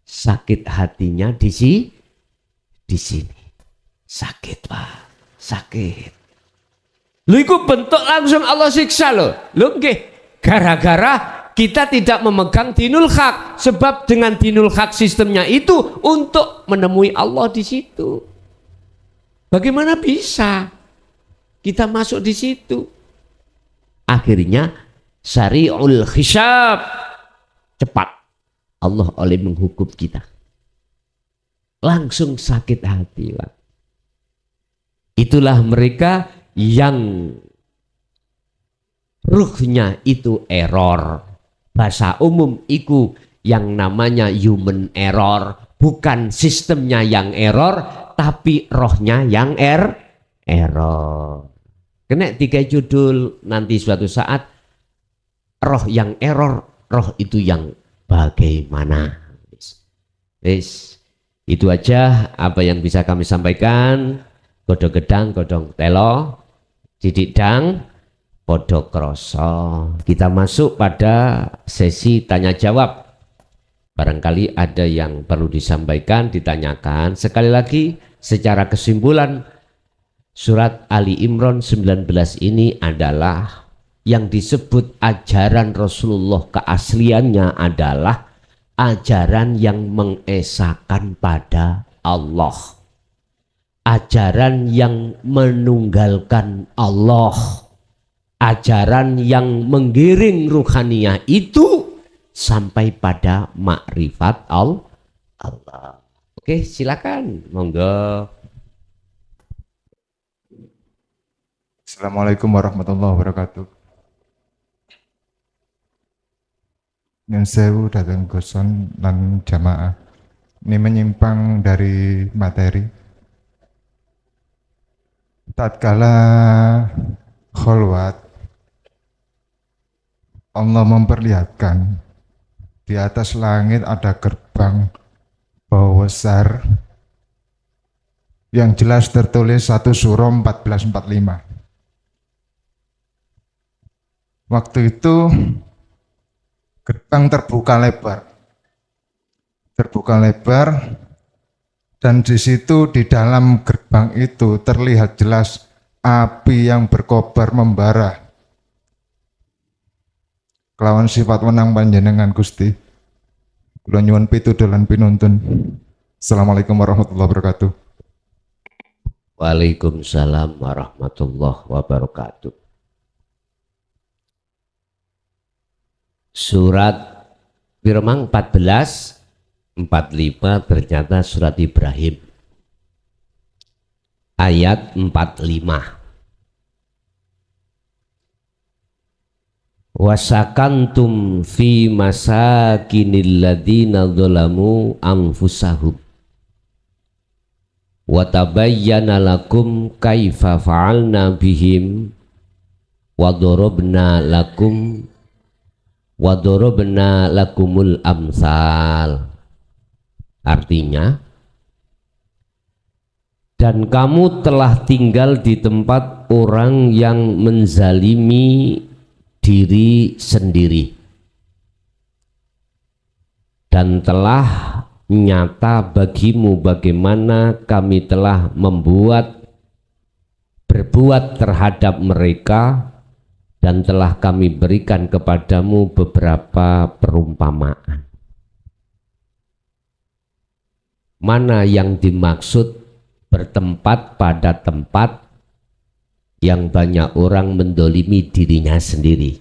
sakit hatinya di sini. Sakit, Pak, sakit. Lho iku bentuk langsung Allah siksa lho. Lho nggih, gara-gara kita tidak memegang dinul haq. Sebab dengan dinul haq sistemnya itu untuk menemui Allah di situ. Bagaimana bisa kita masuk di situ? Akhirnya syari'ul hisab, cepat Allah oleh menghukum kita. Langsung sakit hati, Pak. Itulah mereka yang ruhnya itu error. Bahasa umum itu yang namanya human error. Bukan sistemnya yang error, tapi rohnya yang error. Kena 3 judul nanti suatu saat. Roh yang error, roh itu yang bagaimana. Itu aja apa yang bisa kami sampaikan. Godhong gedang, godhong telo, didik dang, podo kroso. Kita masuk pada sesi tanya jawab. Barangkali ada yang perlu disampaikan, ditanyakan. Sekali lagi secara kesimpulan, surat Ali Imran 19 ini adalah yang disebut ajaran Rasulullah, keasliannya adalah ajaran yang mengesahkan pada Allah. Ajaran yang menunggalkan Allah. ajaran yang menggiring ruhaniyah itu sampai pada makrifat Allah. Oke, silakan, monggo. Assalamualaikum warahmatullahi wabarakatuh. Nyun sewu datang goson lan jamaah. Ini menyimpang dari materi. Tatkala kholwat, Allah memperlihatkan di atas langit ada gerbang bau besar yang jelas tertulis 1 Syuro 14:45. Waktu itu gerbang terbuka lebar, dan di situ di dalam gerbang itu terlihat jelas api yang berkobar membara. Kelawan sifat wenang panjenengan Gusti. Kula nyuwun pitutur lan pinuntun. Assalamualaikum warahmatullahi wabarakatuh. Waalaikumsalam warahmatullahi wabarakatuh. Surat Firman 14:45 ternyata surat Ibrahim ayat 45. Wasakantum fi masakinil ladzina dzalamu anfusahum wa tabayyana lakum kaifa fa'alna bihim wa darabna lakumul amsal. Artinya, dan kamu telah tinggal di tempat orang yang menzalimi diri sendiri, dan telah nyata bagimu bagaimana kami telah berbuat terhadap mereka, dan telah kami berikan kepadamu beberapa perumpamaan. Mana yang dimaksud bertempat pada tempat yang banyak orang mendolimi dirinya sendiri?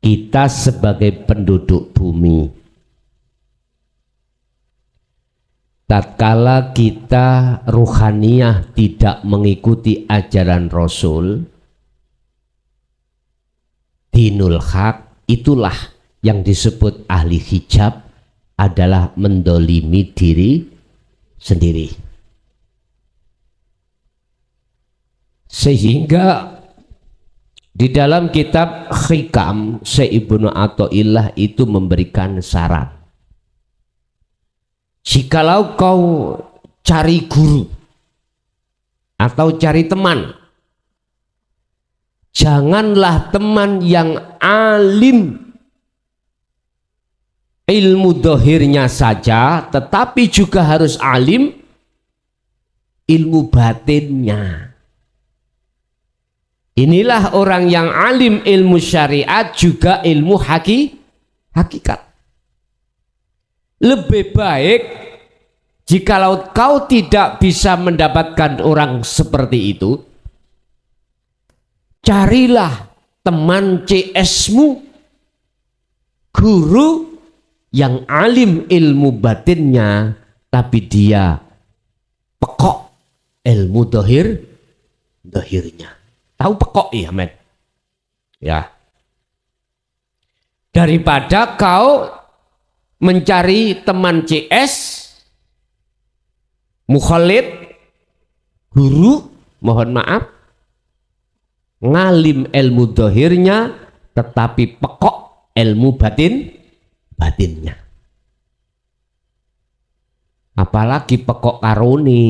Kita sebagai penduduk bumi, tatkala kita ruhaniyah tidak mengikuti ajaran Rasul, dinul haq, itulah yang disebut ahli hijab adalah mendolimi diri sendiri. Sehingga di dalam kitab Hikam, Syekh Ibnu Athaillah itu memberikan syarat. Jikalau kau cari guru atau cari teman, janganlah teman yang alim ilmu dohirnya saja, tetapi juga harus alim ilmu batinnya. Inilah orang yang alim ilmu syariat juga ilmu hakikat. Lebih baik jikalau kau tidak bisa mendapatkan orang seperti itu, carilah teman CS-mu, guru yang alim ilmu batinnya, tapi dia pekok ilmu dohirnya. Tahu pekok ya, men? Ya. Daripada kau mencari teman CS, mukhalid, guru, mohon maaf, ngalim ilmu dohirnya, tetapi pekok ilmu batinnya. Apalagi pekok karuni.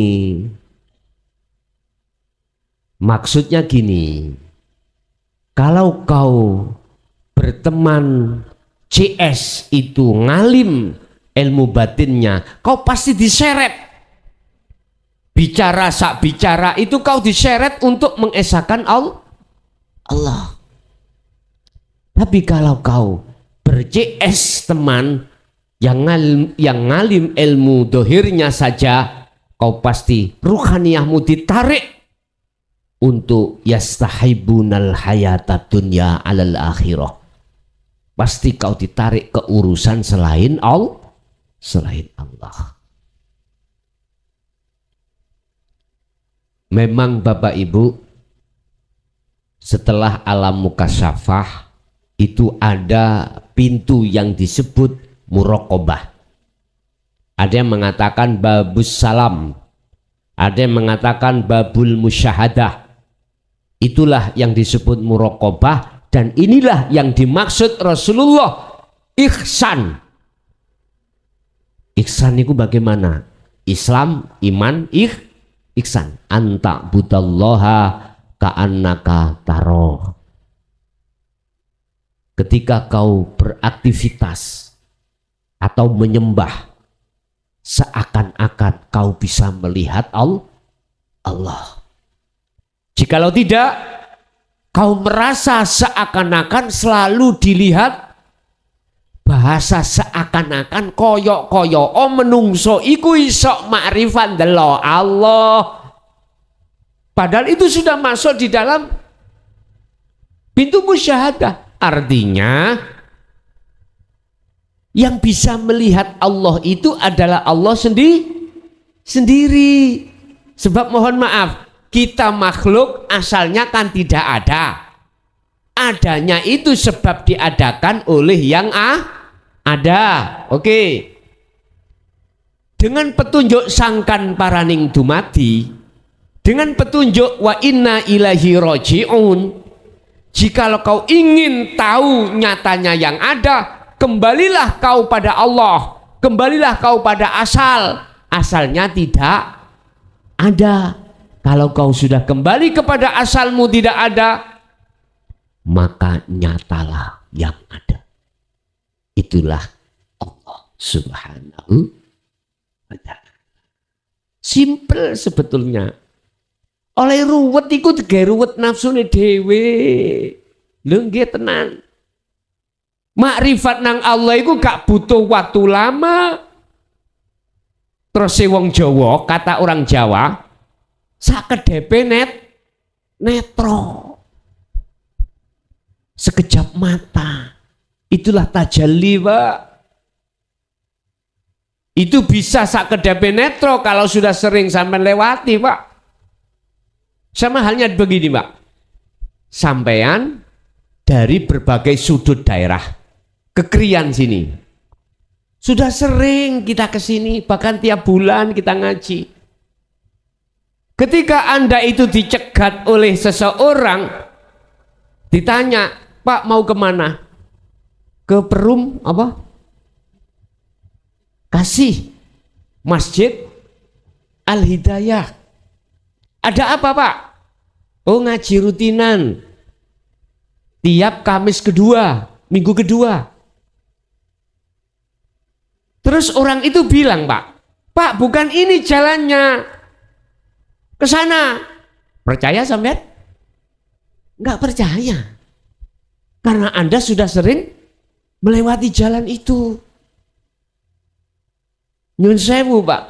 Maksudnya gini, kalau kau berteman CS itu ngalim ilmu batinnya, kau pasti diseret. Bicara sak bicara itu kau diseret untuk mengesahkan Allah. Tapi kalau kau ber-CS teman yang ngalim ilmu dohirnya saja, kau pasti ruhaniyahmu ditarik untuk yastahibunal hayatad dunya alal akhirah. Pasti kau ditarik ke urusan selain Allah. Memang Bapak Ibu, setelah alam mukasyafah itu ada pintu yang disebut muraqabah. Ada yang mengatakan babus salam, ada yang mengatakan babul musyahadah. Itulah yang disebut muraqabah, dan inilah yang dimaksud Rasulullah ihsan. Ihsan itu bagaimana? Islam, iman, ihsan. Anta budallaha ka'annaka taro. Ketika kau beraktivitas atau menyembah, seakan-akan kau bisa melihat Allah. Jikalau tidak, kau merasa seakan-akan selalu dilihat. Bahasa seakan-akan koyok-koyok menungso iku iso makrifat delok Allah. Padahal itu sudah masuk di dalam pintu musyahadah. Artinya yang bisa melihat Allah itu adalah Allah sendiri. Sebab mohon maaf, kita makhluk asalnya kan tidak ada. Adanya itu sebab diadakan oleh yang ada. Oke. Dengan petunjuk sangkan paraning dumadi, dengan petunjuk wa inna ilaihi raji'un, jikalau kau ingin tahu nyatanya yang ada, kembalilah kau pada Allah, kembalilah kau pada asal. Asalnya tidak ada. Kalau kau sudah kembali kepada asalmu tidak ada, maka nyatalah yang ada. Itulah Allah Subhanahu wa ta'ala. Simple sebetulnya. Oleh ruwet iku digawe ruwet nafsune dhewe. Lho nggih tenan. Makrifat nang Allah iku gak butuh waktu lama. Terus wong Jawa, kata orang Jawa, sakedepe netro. Sekejap mata. Itulah tajalli, Pak. Itu bisa sakedepe netro kalau sudah sering sampai lewati, Pak. Sama halnya begini, Pak. Sampean dari berbagai sudut daerah ke Krian sini. Sudah sering kita ke sini, bahkan tiap bulan kita ngaji. Ketika Anda itu dicegat oleh seseorang, ditanya, Pak mau kemana? Ke Perum apa? Kasih Masjid Al-Hidayah. Ada apa, Pak? Oh, ngaji rutinan. Tiap Kamis kedua, Minggu kedua. Terus orang itu bilang, Pak, bukan ini jalannya. Ke sana. Percaya sampean? Enggak percaya. Karena Anda sudah sering melewati jalan itu. Nyun sewu, Pak.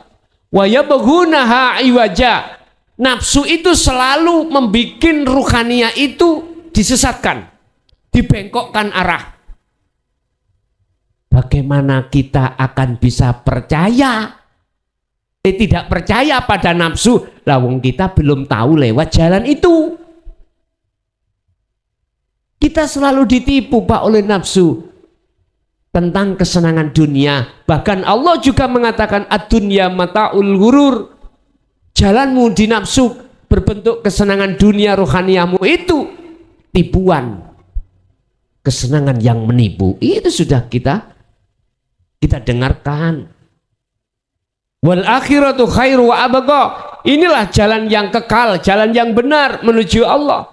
Wa yabghunaha iwaja. Nafsu itu selalu membikin ruhania itu disesatkan, dibengkokkan arah. Bagaimana kita akan bisa percaya? Tidak percaya pada nafsu. Lawang kita belum tahu lewat jalan itu. Kita selalu ditipu, Pak, oleh nafsu tentang kesenangan dunia. Bahkan Allah juga mengatakan ad-dunya mata'ul ghurur. Jalanmu di nafsu berbentuk kesenangan dunia rohaniamu itu tipuan, kesenangan yang menipu. Itu sudah kita dengarkan. Wal akhiratu khairu wa abqa. Inilah jalan yang kekal, jalan yang benar menuju Allah.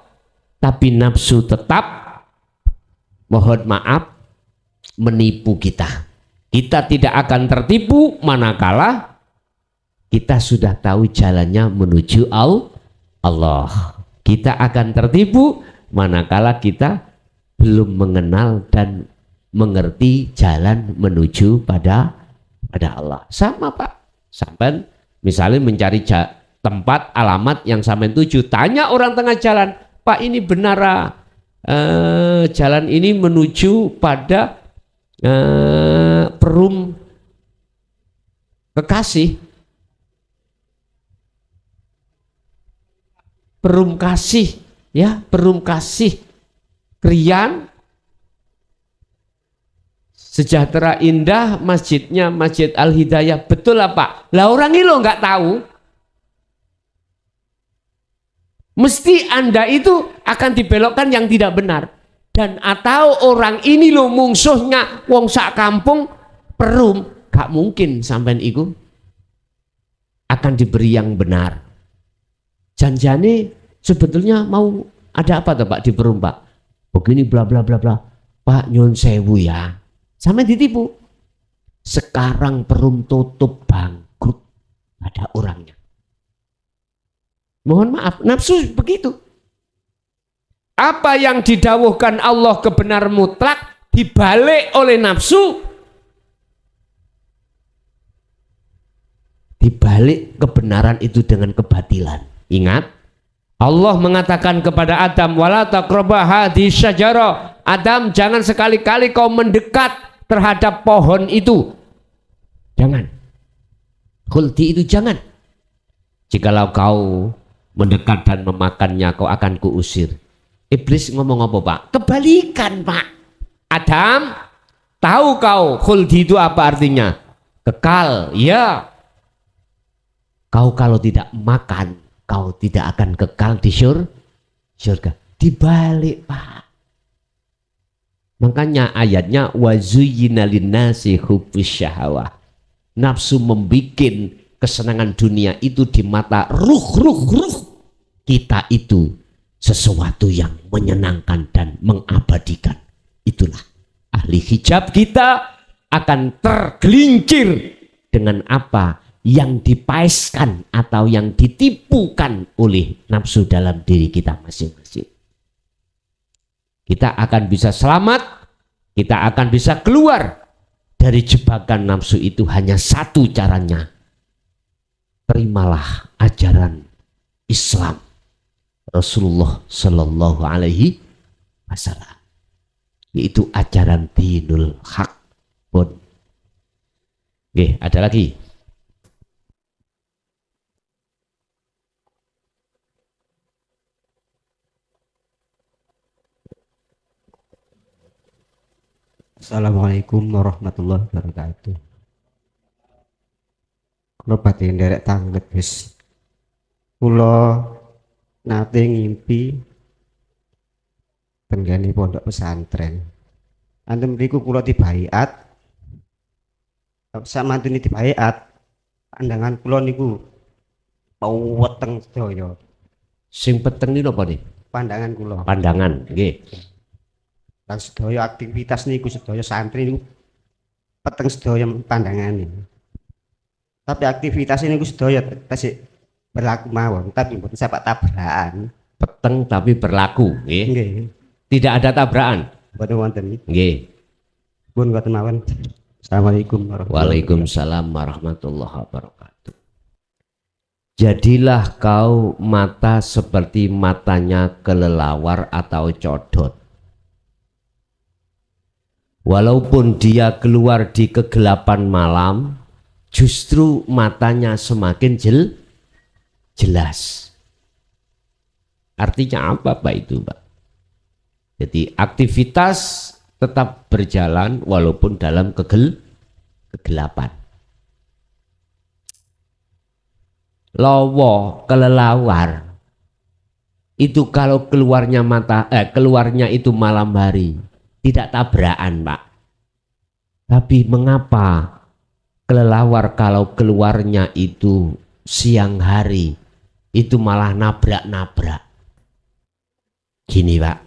Tapi nafsu tetap, mohon maaf, menipu kita. Kita tidak akan tertipu manakala kita sudah tahu jalannya menuju Allah. Kita akan tertipu manakala kita belum mengenal dan mengerti jalan menuju pada Allah. Sama, Pak. Sampai misalnya mencari tempat alamat yang sampean tuju. Tanya orang tengah jalan, Pak ini benar jalan ini menuju pada Perum Kekasih, Perum Kasih, ya Perum Kasih, Krian, Sejahtera Indah, masjidnya Masjid Al Hidayah. Betul lah Pak. Lah orang ini lo nggak tahu. Mesti Anda itu akan dibelokkan yang tidak benar. Dan atau orang ini lo mungsuhnya wong sak kampung Perum. Gak mungkin sampean iku akan diberi yang benar. Janjane sebetulnya mau ada apa tuh Pak di Perum Pak? Begini bla bla bla bla. Pak nyun sewu ya. Sampai ditipu. Sekarang Perum tutup bangkrut. Ada orangnya. Mohon maaf, nafsu begitu. Apa yang didawuhkan Allah kebenar mutlak dibalik oleh nafsu. Dibalik kebenaran itu dengan kebatilan. Ingat, Allah mengatakan kepada Adam, wala taqraba hadhihi syajarah. Adam, jangan sekali-kali kau mendekat terhadap pohon itu. Jangan. Khuldi itu jangan. Jikalau kau mendekat dan memakannya, kau akan kuusir. Iblis ngomong apa Pak? Kebalikan Pak. Adam, tahu kau khuldi itu apa artinya? Kekal, ya. Kau kalau tidak makan, kau tidak akan kekal di surga. Dibalik Pak. Makanya ayatnya wazuyyina linnasi hubbus syahawah. Nafsu membikin kesenangan dunia itu di mata ruh kita itu sesuatu yang menyenangkan dan mengabadikan. Itulah ahli hijab kita akan tergelincir dengan apa yang dipaeskan atau yang ditipukan oleh nafsu dalam diri kita masing-masing. Kita akan bisa selamat, kita akan bisa keluar dari jebakan nafsu itu hanya satu caranya. Terimalah ajaran Islam Rasulullah Shallallahu Alaihi Wasallam, yaitu ajaran dinul haq. Oke, ada lagi. Assalamualaikum warahmatullahi wabarakatuh. Kula badhe nderek tanglet wis. Kula nate ngimpi tenggane pondok pesantren. Anten mriku kula dibaiat. Sak mantune dibaiat. Pandangan kula niku weteng sedaya. Sing peteng niku napa nih? Pandangan kula. Pandangan, nggih. Lan sedaya aktivitas niku sedaya santri niku peteng sedaya pandangane. Tapi aktivitas niku sedaya tasik berlaku mawon, tapi mboten sepak tabrakan. Peteng tapi berlaku, nggih. Nggih. Tidak ada tabrakan. Mboten wonten. Nggih. Pun mboten mawon. Assalamualaikum warahmatullahi wabarakatuh. Waalaikumsalam warahmatullahi wabarakatuh. Jadilah kau mata seperti matanya kelelawar atau codot. Walaupun dia keluar di kegelapan malam, justru matanya semakin jelas. Artinya apa Pak itu Pak? Jadi aktivitas tetap berjalan walaupun dalam kegelapan. Lowo, kelelawar itu kalau keluarnya keluarnya itu malam hari, tidak tabrakan Pak. Tapi mengapa kelelawar kalau keluarnya itu siang hari itu malah nabrak-nabrak? Gini Pak,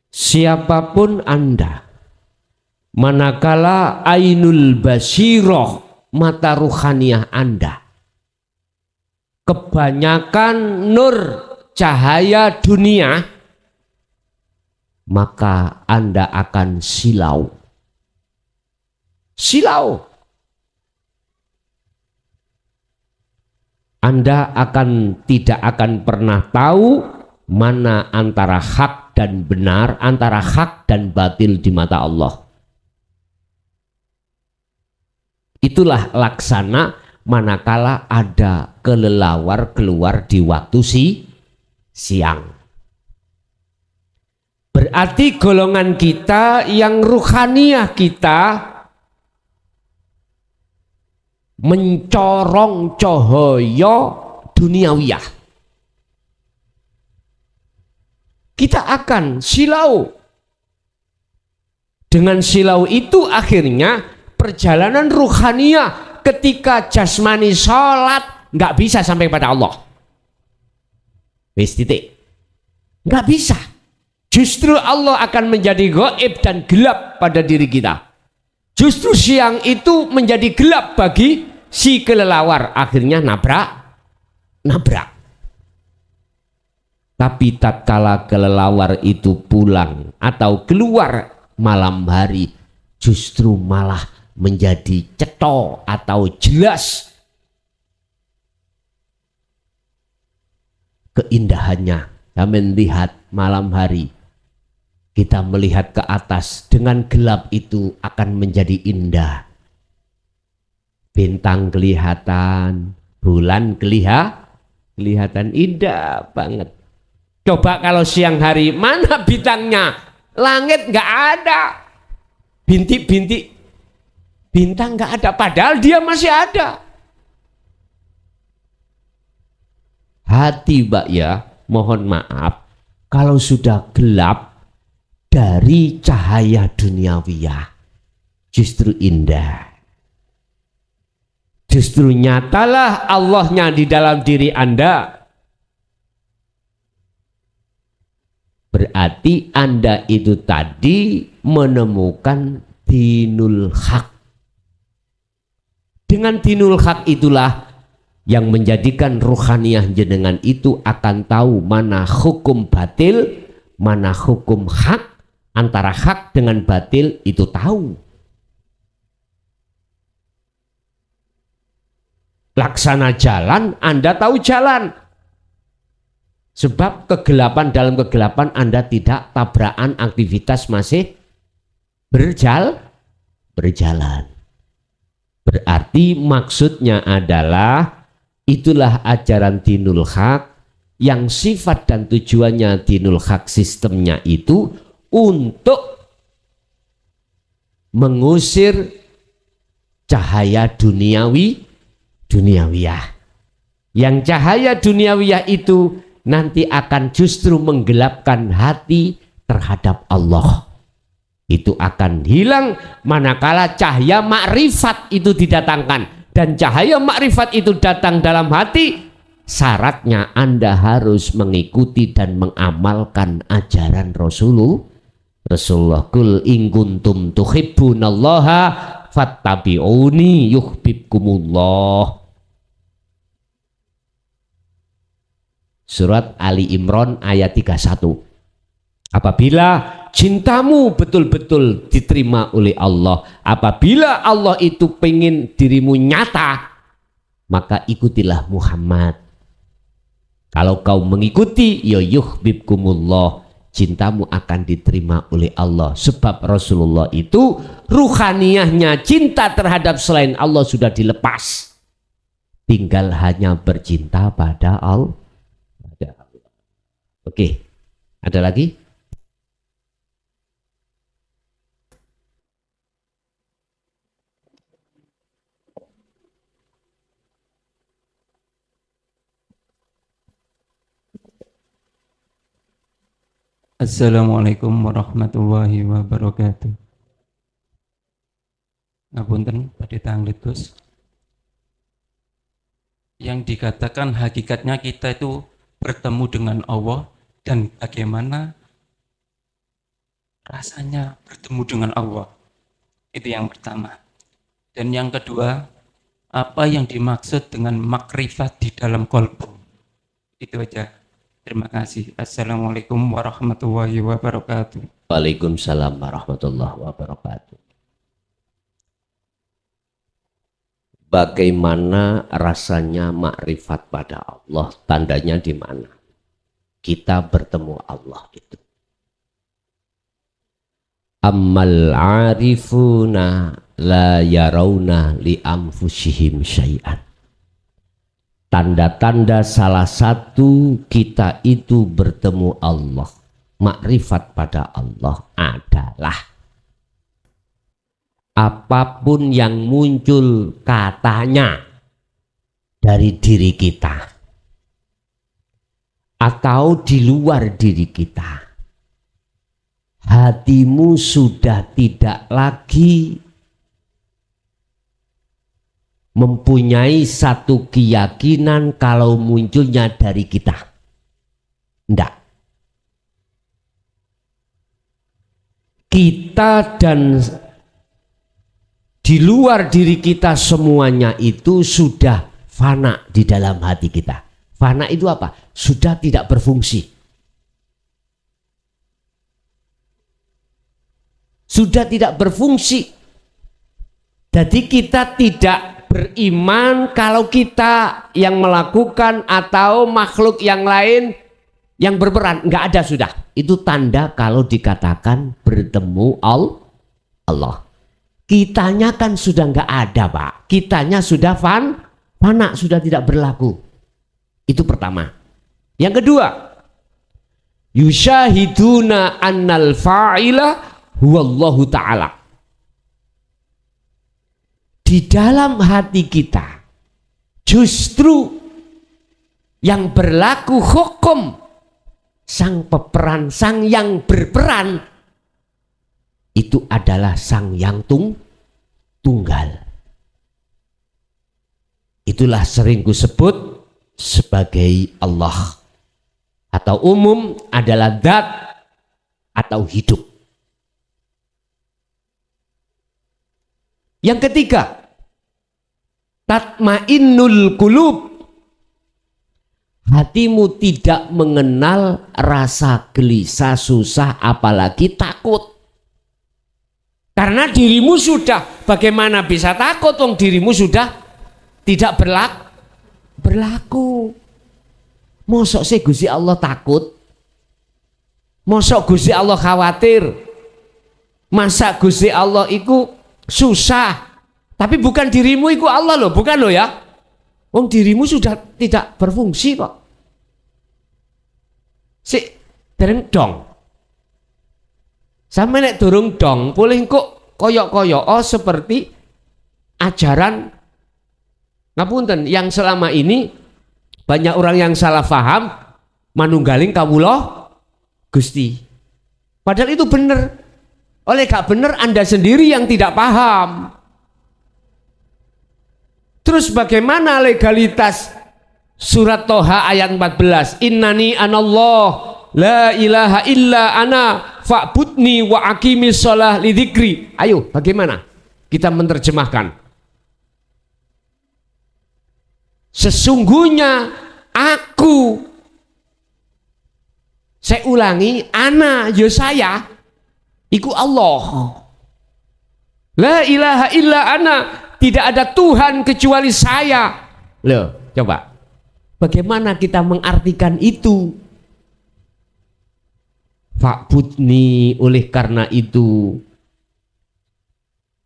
siapapun Anda, manakala ainul basiroh, mata ruhaniah Anda kebanyakan nur cahaya dunia, maka Anda akan silau. Anda tidak akan pernah tahu mana antara hak dan benar, antara hak dan batil di mata Allah. Itulah laksana manakala ada kelelawar keluar di waktu siang. Berarti golongan kita yang ruhaniyah kita mencorong cahaya duniawiyah. Kita akan silau. Dengan silau itu akhirnya perjalanan ruhaniyah ketika jasmani sholat nggak bisa sampai pada Allah. Wis titik. Nggak bisa. Justru Allah akan menjadi gaib dan gelap pada diri kita. Justru siang itu menjadi gelap bagi si kelelawar, akhirnya nabrak. Tapi tatkala kelelawar itu pulang atau keluar malam hari, justru malah menjadi ceto atau jelas keindahannya. Kami melihat malam hari, kita melihat ke atas dengan gelap itu akan menjadi indah. Bintang kelihatan, bulan kelihatan indah banget. Coba kalau siang hari, mana bintangnya? Langit nggak ada, bintik-bintik bintang nggak ada, padahal dia masih ada. Hati Mbak ya, mohon maaf kalau sudah gelap dari cahaya duniawiyah, justru indah. Justru nyatalah Allahnya di dalam diri Anda. Berarti Anda itu tadi menemukan dinul haq. Dengan dinul haq itulah yang menjadikan ruhaniyah jenengan itu akan tahu mana hukum batil, mana hukum hak. Antara hak dengan batil itu tahu. Laksana jalan, Anda tahu jalan. Sebab kegelapan, dalam kegelapan Anda tidak tabrakan, aktivitas masih berjalan. Berarti maksudnya adalah itulah ajaran dinul haq yang sifat dan tujuannya dinul haq sistemnya itu untuk mengusir cahaya duniawiyah. Yang cahaya duniawiyah itu nanti akan justru menggelapkan hati terhadap Allah. Itu akan hilang manakala cahaya makrifat itu didatangkan. Dan cahaya makrifat itu datang dalam hati, syaratnya Anda harus mengikuti dan mengamalkan ajaran Rasulullah. Kul in kuntum tuhibbunallaha fattabi'uni yuhibbukumullah. Surat Ali Imran ayat 31. Apabila cintamu betul-betul diterima oleh Allah, apabila Allah itu pengen dirimu nyata, maka ikutilah Muhammad. Kalau kau mengikuti, ya yuhibbukumullah, cintamu akan diterima oleh Allah. Sebab Rasulullah itu ruhaniyahnya cinta terhadap selain Allah sudah dilepas. Tinggal hanya bercinta pada Allah. Oke, ada lagi? Assalamualaikum warahmatullahi wabarakatuh. Ngapunten pada tanglit Gus. Yang dikatakan hakikatnya kita itu bertemu dengan Allah, dan bagaimana rasanya bertemu dengan Allah. Itu yang pertama. Dan yang kedua, apa yang dimaksud dengan makrifat di dalam kolbu. Itu aja. Terima kasih. Assalamualaikum warahmatullahi wabarakatuh. Waalaikumsalam warahmatullahi wabarakatuh. bagaimana rasanya makrifat pada Allah? Tandanya di mana? Kita bertemu Allah itu. Ammal arifuna la yarawna li anfusihim syai'an. Tanda-tanda salah satu kita itu bertemu Allah, makrifat pada Allah adalah apapun yang muncul katanya dari diri kita atau di luar diri kita, hatimu sudah tidak lagi mempunyai satu keyakinan kalau munculnya dari kita. Enggak. Kita dan di luar diri kita semuanya itu sudah fana di dalam hati kita. Fana itu apa? Sudah tidak berfungsi. Sudah tidak berfungsi. Jadi kita tidak beriman kalau kita yang melakukan atau makhluk yang lain yang berperan. Enggak ada sudah. Itu tanda kalau dikatakan bertemu Allah. Kitanya kan sudah enggak ada, Pak. Kitanya sudah fana, sudah tidak berlaku. Itu pertama. Yang kedua, yusyahiduna annal fa'ila huwallahu ta'ala. Di dalam hati kita justru yang berlaku hukum sang peperan, sang yang berperan itu adalah sang yang tunggal. Itulah sering kusebut sebagai Allah, atau umum adalah zat atau hidup. Yang ketiga, tatmainnul qulub. Hatimu tidak mengenal rasa gelisah, susah, apalagi takut. Karena dirimu sudah, bagaimana bisa takut wong dirimu sudah tidak berlaku. Mosok sih Gusti Allah takut? Mosok Gusti Allah khawatir? Masa Gusti Allah itu susah? Tapi bukan dirimu itu Allah loh, bukan loh ya. Wong dirimu sudah tidak berfungsi kok. Dereng dong. Sampe nek durung dong, boleh kok koyok-koyok seperti ajaran ngapunten yang selama ini banyak orang yang salah paham manunggaling kawula Gusti. Padahal itu benar. Oleh gak benar Anda sendiri yang tidak paham. Terus bagaimana legalitas surat Toha ayat 14? Innani anallah la ilaha illa ana fa'budni wa aqimis shalah lidzikri. Ayo bagaimana kita menerjemahkan? Sesungguhnya aku, saya ulangi, ana ya saya, iku Allah. La ilaha illa ana, tidak ada Tuhan kecuali saya. Loh, coba. Bagaimana kita mengartikan itu? Fa'budni, oleh karena itu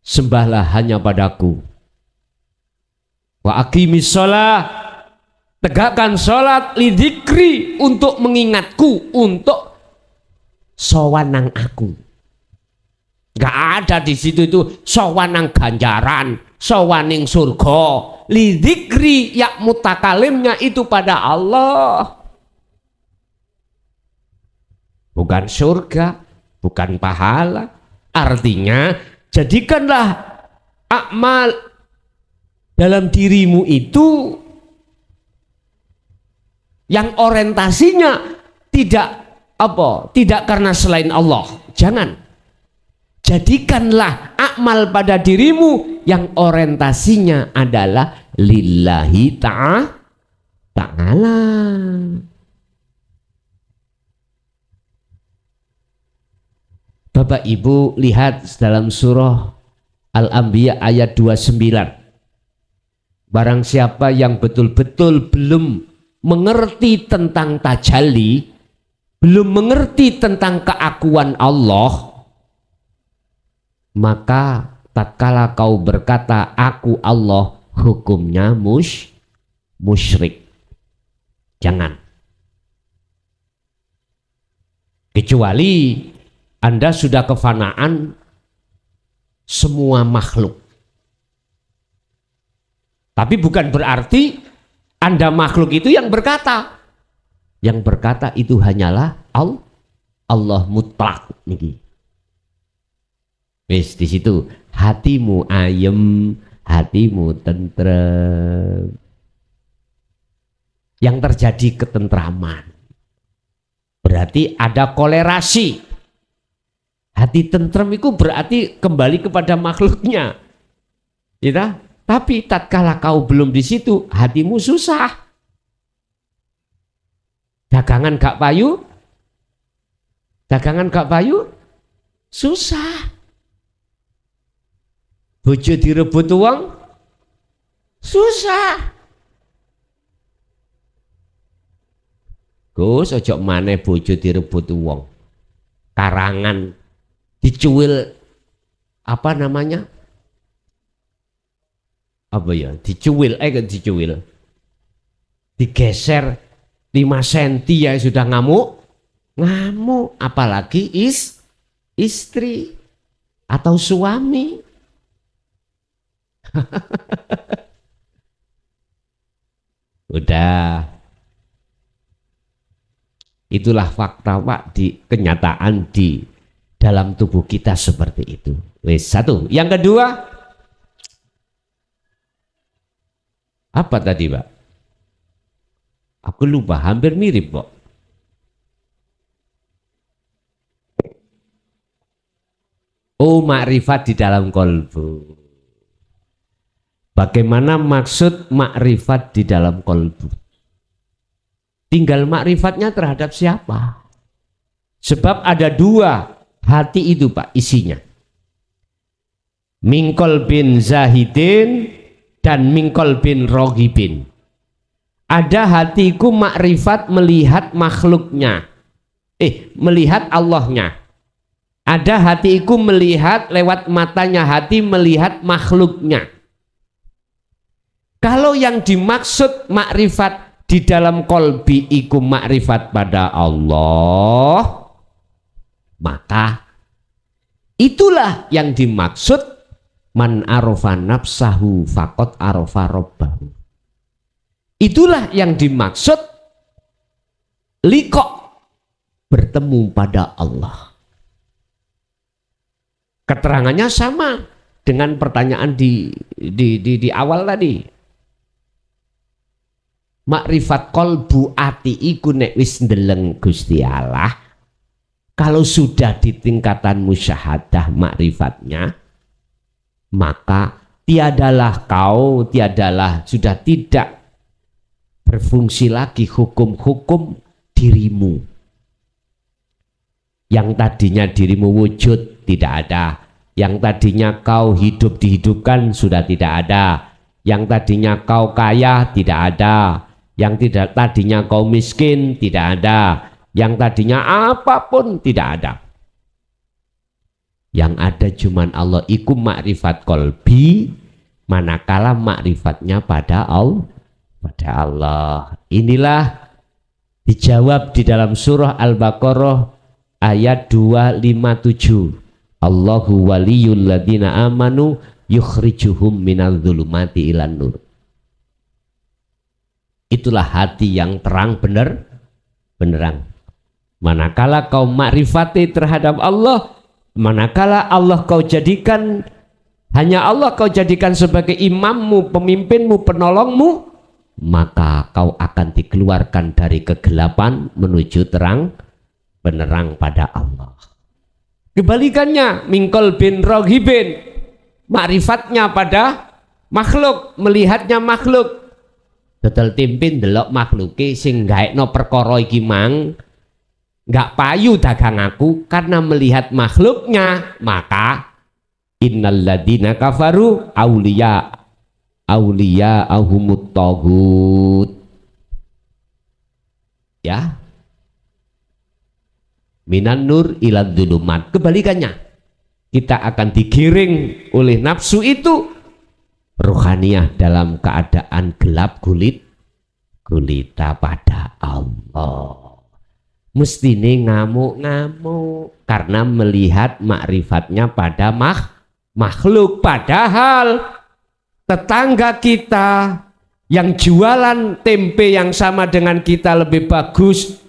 sembahlah hanya padaku. Wa aqimis shalah, tegakkan sholat, lidzikri, untuk mengingatku, untuk sowanang aku. Gak ada di situ itu sowanang ganjaran, sowaning surga. Lidzikri, ya mutakalimnya itu pada Allah. Bukan surga, bukan pahala. Artinya jadikanlah amal dalam dirimu itu yang orientasinya tidak karena selain Allah. Jangan. Jadikanlah amal pada dirimu yang orientasinya adalah lillahi ta'ala. Bapak Ibu lihat dalam surah Al-Anbiya ayat 29. Barang siapa yang betul-betul belum mengerti tentang tajalli, belum mengerti tentang keakuan Allah, maka tatkala kau berkata aku Allah, hukumnya musyrik. Jangan. Kecuali Anda sudah kefanaan semua makhluk. Tapi bukan berarti Anda makhluk itu yang berkata. Yang berkata itu hanyalah Allah mutlak niki. Wis di situ hatimu ayem, hatimu tentrem. Yang terjadi ketentraman. Berarti ada kolerasi. Hati tentrem itu berarti kembali kepada makhluknya. Ya, tapi tatkala kau belum di situ, hatimu susah. Dagangan gak payu? Dagangan gak payu? Susah. Bojo direbut uang? Susah. Gus, ojo maneh bojo direbut uang. Karangan dicuil apa namanya? Apa ya? Dicuil, dicuil. Digeser 5 cm ya sudah ngamuk. Ngamuk, apalagi istri atau suami. Udah. Itulah fakta Pak, di kenyataan di dalam tubuh kita seperti itu. Wes, satu. Yang kedua, apa tadi Pak? Aku lupa, hampir mirip Pak. Oh, makrifat di dalam kolbu. Bagaimana maksud makrifat di dalam kolbu? Tinggal makrifatnya terhadap siapa? Sebab ada 2 hati itu Pak isinya. Mingkol bin zahidin dan mingkol bin rohibin. Ada hatiku makrifat melihat makhluknya. Melihat Allahnya. Ada hatiku melihat lewat matanya hati melihat makhluknya. Kalau yang dimaksud makrifat di dalam kolbi iku makrifat pada Allah, maka itulah yang dimaksud man arofa nafsahu faqad arofa robbahu. Itulah yang dimaksud liqo, bertemu pada Allah. Keterangannya sama dengan pertanyaan di awal tadi. Makrifat kolbu ati iku nek wis ndeleng Gusti Allah, kalau sudah di tingkatan musyahadah makrifatnya, maka tiadalah sudah tidak berfungsi lagi hukum-hukum dirimu. Yang tadinya dirimu wujud tidak ada, yang tadinya kau hidup dihidupkan sudah tidak ada, yang tadinya kau kaya tidak ada, yang tidak tadinya kau miskin tidak ada, yang tadinya apapun tidak ada. Yang ada cuman Allah. Iku makrifat kolbi, manakala makrifatnya pada Allah. Inilah dijawab di dalam surah Al-Baqarah ayat 257. Allahu waliyul ladina amanu yukhrijuhum minadh dhulumati ilan nur. Itulah hati yang terang benerang. Manakala kau makrifati terhadap Allah, manakala Allah kau jadikan, hanya Allah kau jadikan sebagai imammu, pemimpinmu, penolongmu, maka kau akan dikeluarkan dari kegelapan menuju terang benerang pada Allah. Kebalikannya, mingkol bin rohibin, makrifatnya pada makhluk, melihatnya makhluk. Total timpin delok makhluke sing gaekno perkara iki mang nggak payu dagang aku karena melihat makhluknya, maka innal ladina kafaru auliya awliya'ahumut taghut. Ya, minan nur ila dzulumat. Kebalikannya, kita akan digiring oleh nafsu itu rohaniyah dalam keadaan gelap gulita pada Allah. Mestine ngamuk-ngamuk karena melihat makrifatnya pada makhluk, padahal tetangga kita yang jualan tempe yang sama dengan kita lebih bagus,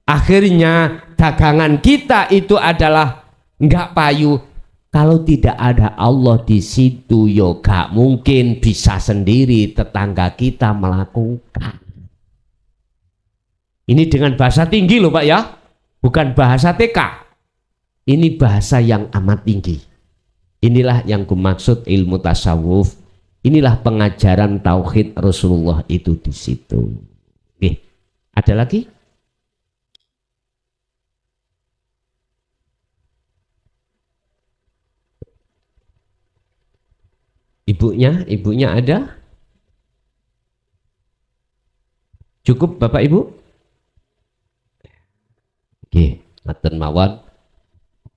akhirnya dagangan kita itu adalah enggak payu. Kalau tidak ada Allah di situ, yo gak mungkin bisa sendiri tetangga kita melakukan. Ini dengan bahasa tinggi loh Pak ya, bukan bahasa TK. Ini bahasa yang amat tinggi. Inilah yang kumaksud ilmu tasawuf. Inilah pengajaran tauhid Rasulullah itu di situ. Oke, ada lagi? Ibunya ada? Cukup Bapak Ibu? Oke, matur mawon.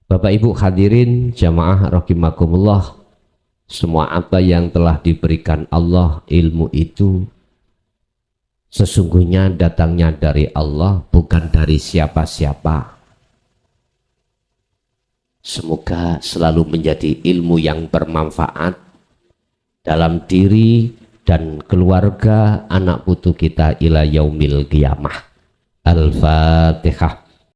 Bapak Ibu hadirin jamaah rahimakumullah. Semua apa yang telah diberikan Allah, ilmu itu sesungguhnya datangnya dari Allah, bukan dari siapa-siapa. Semoga selalu menjadi ilmu yang bermanfaat dalam diri dan keluarga anak putu kita ila yaumil qiyamah. Al-Fatihah.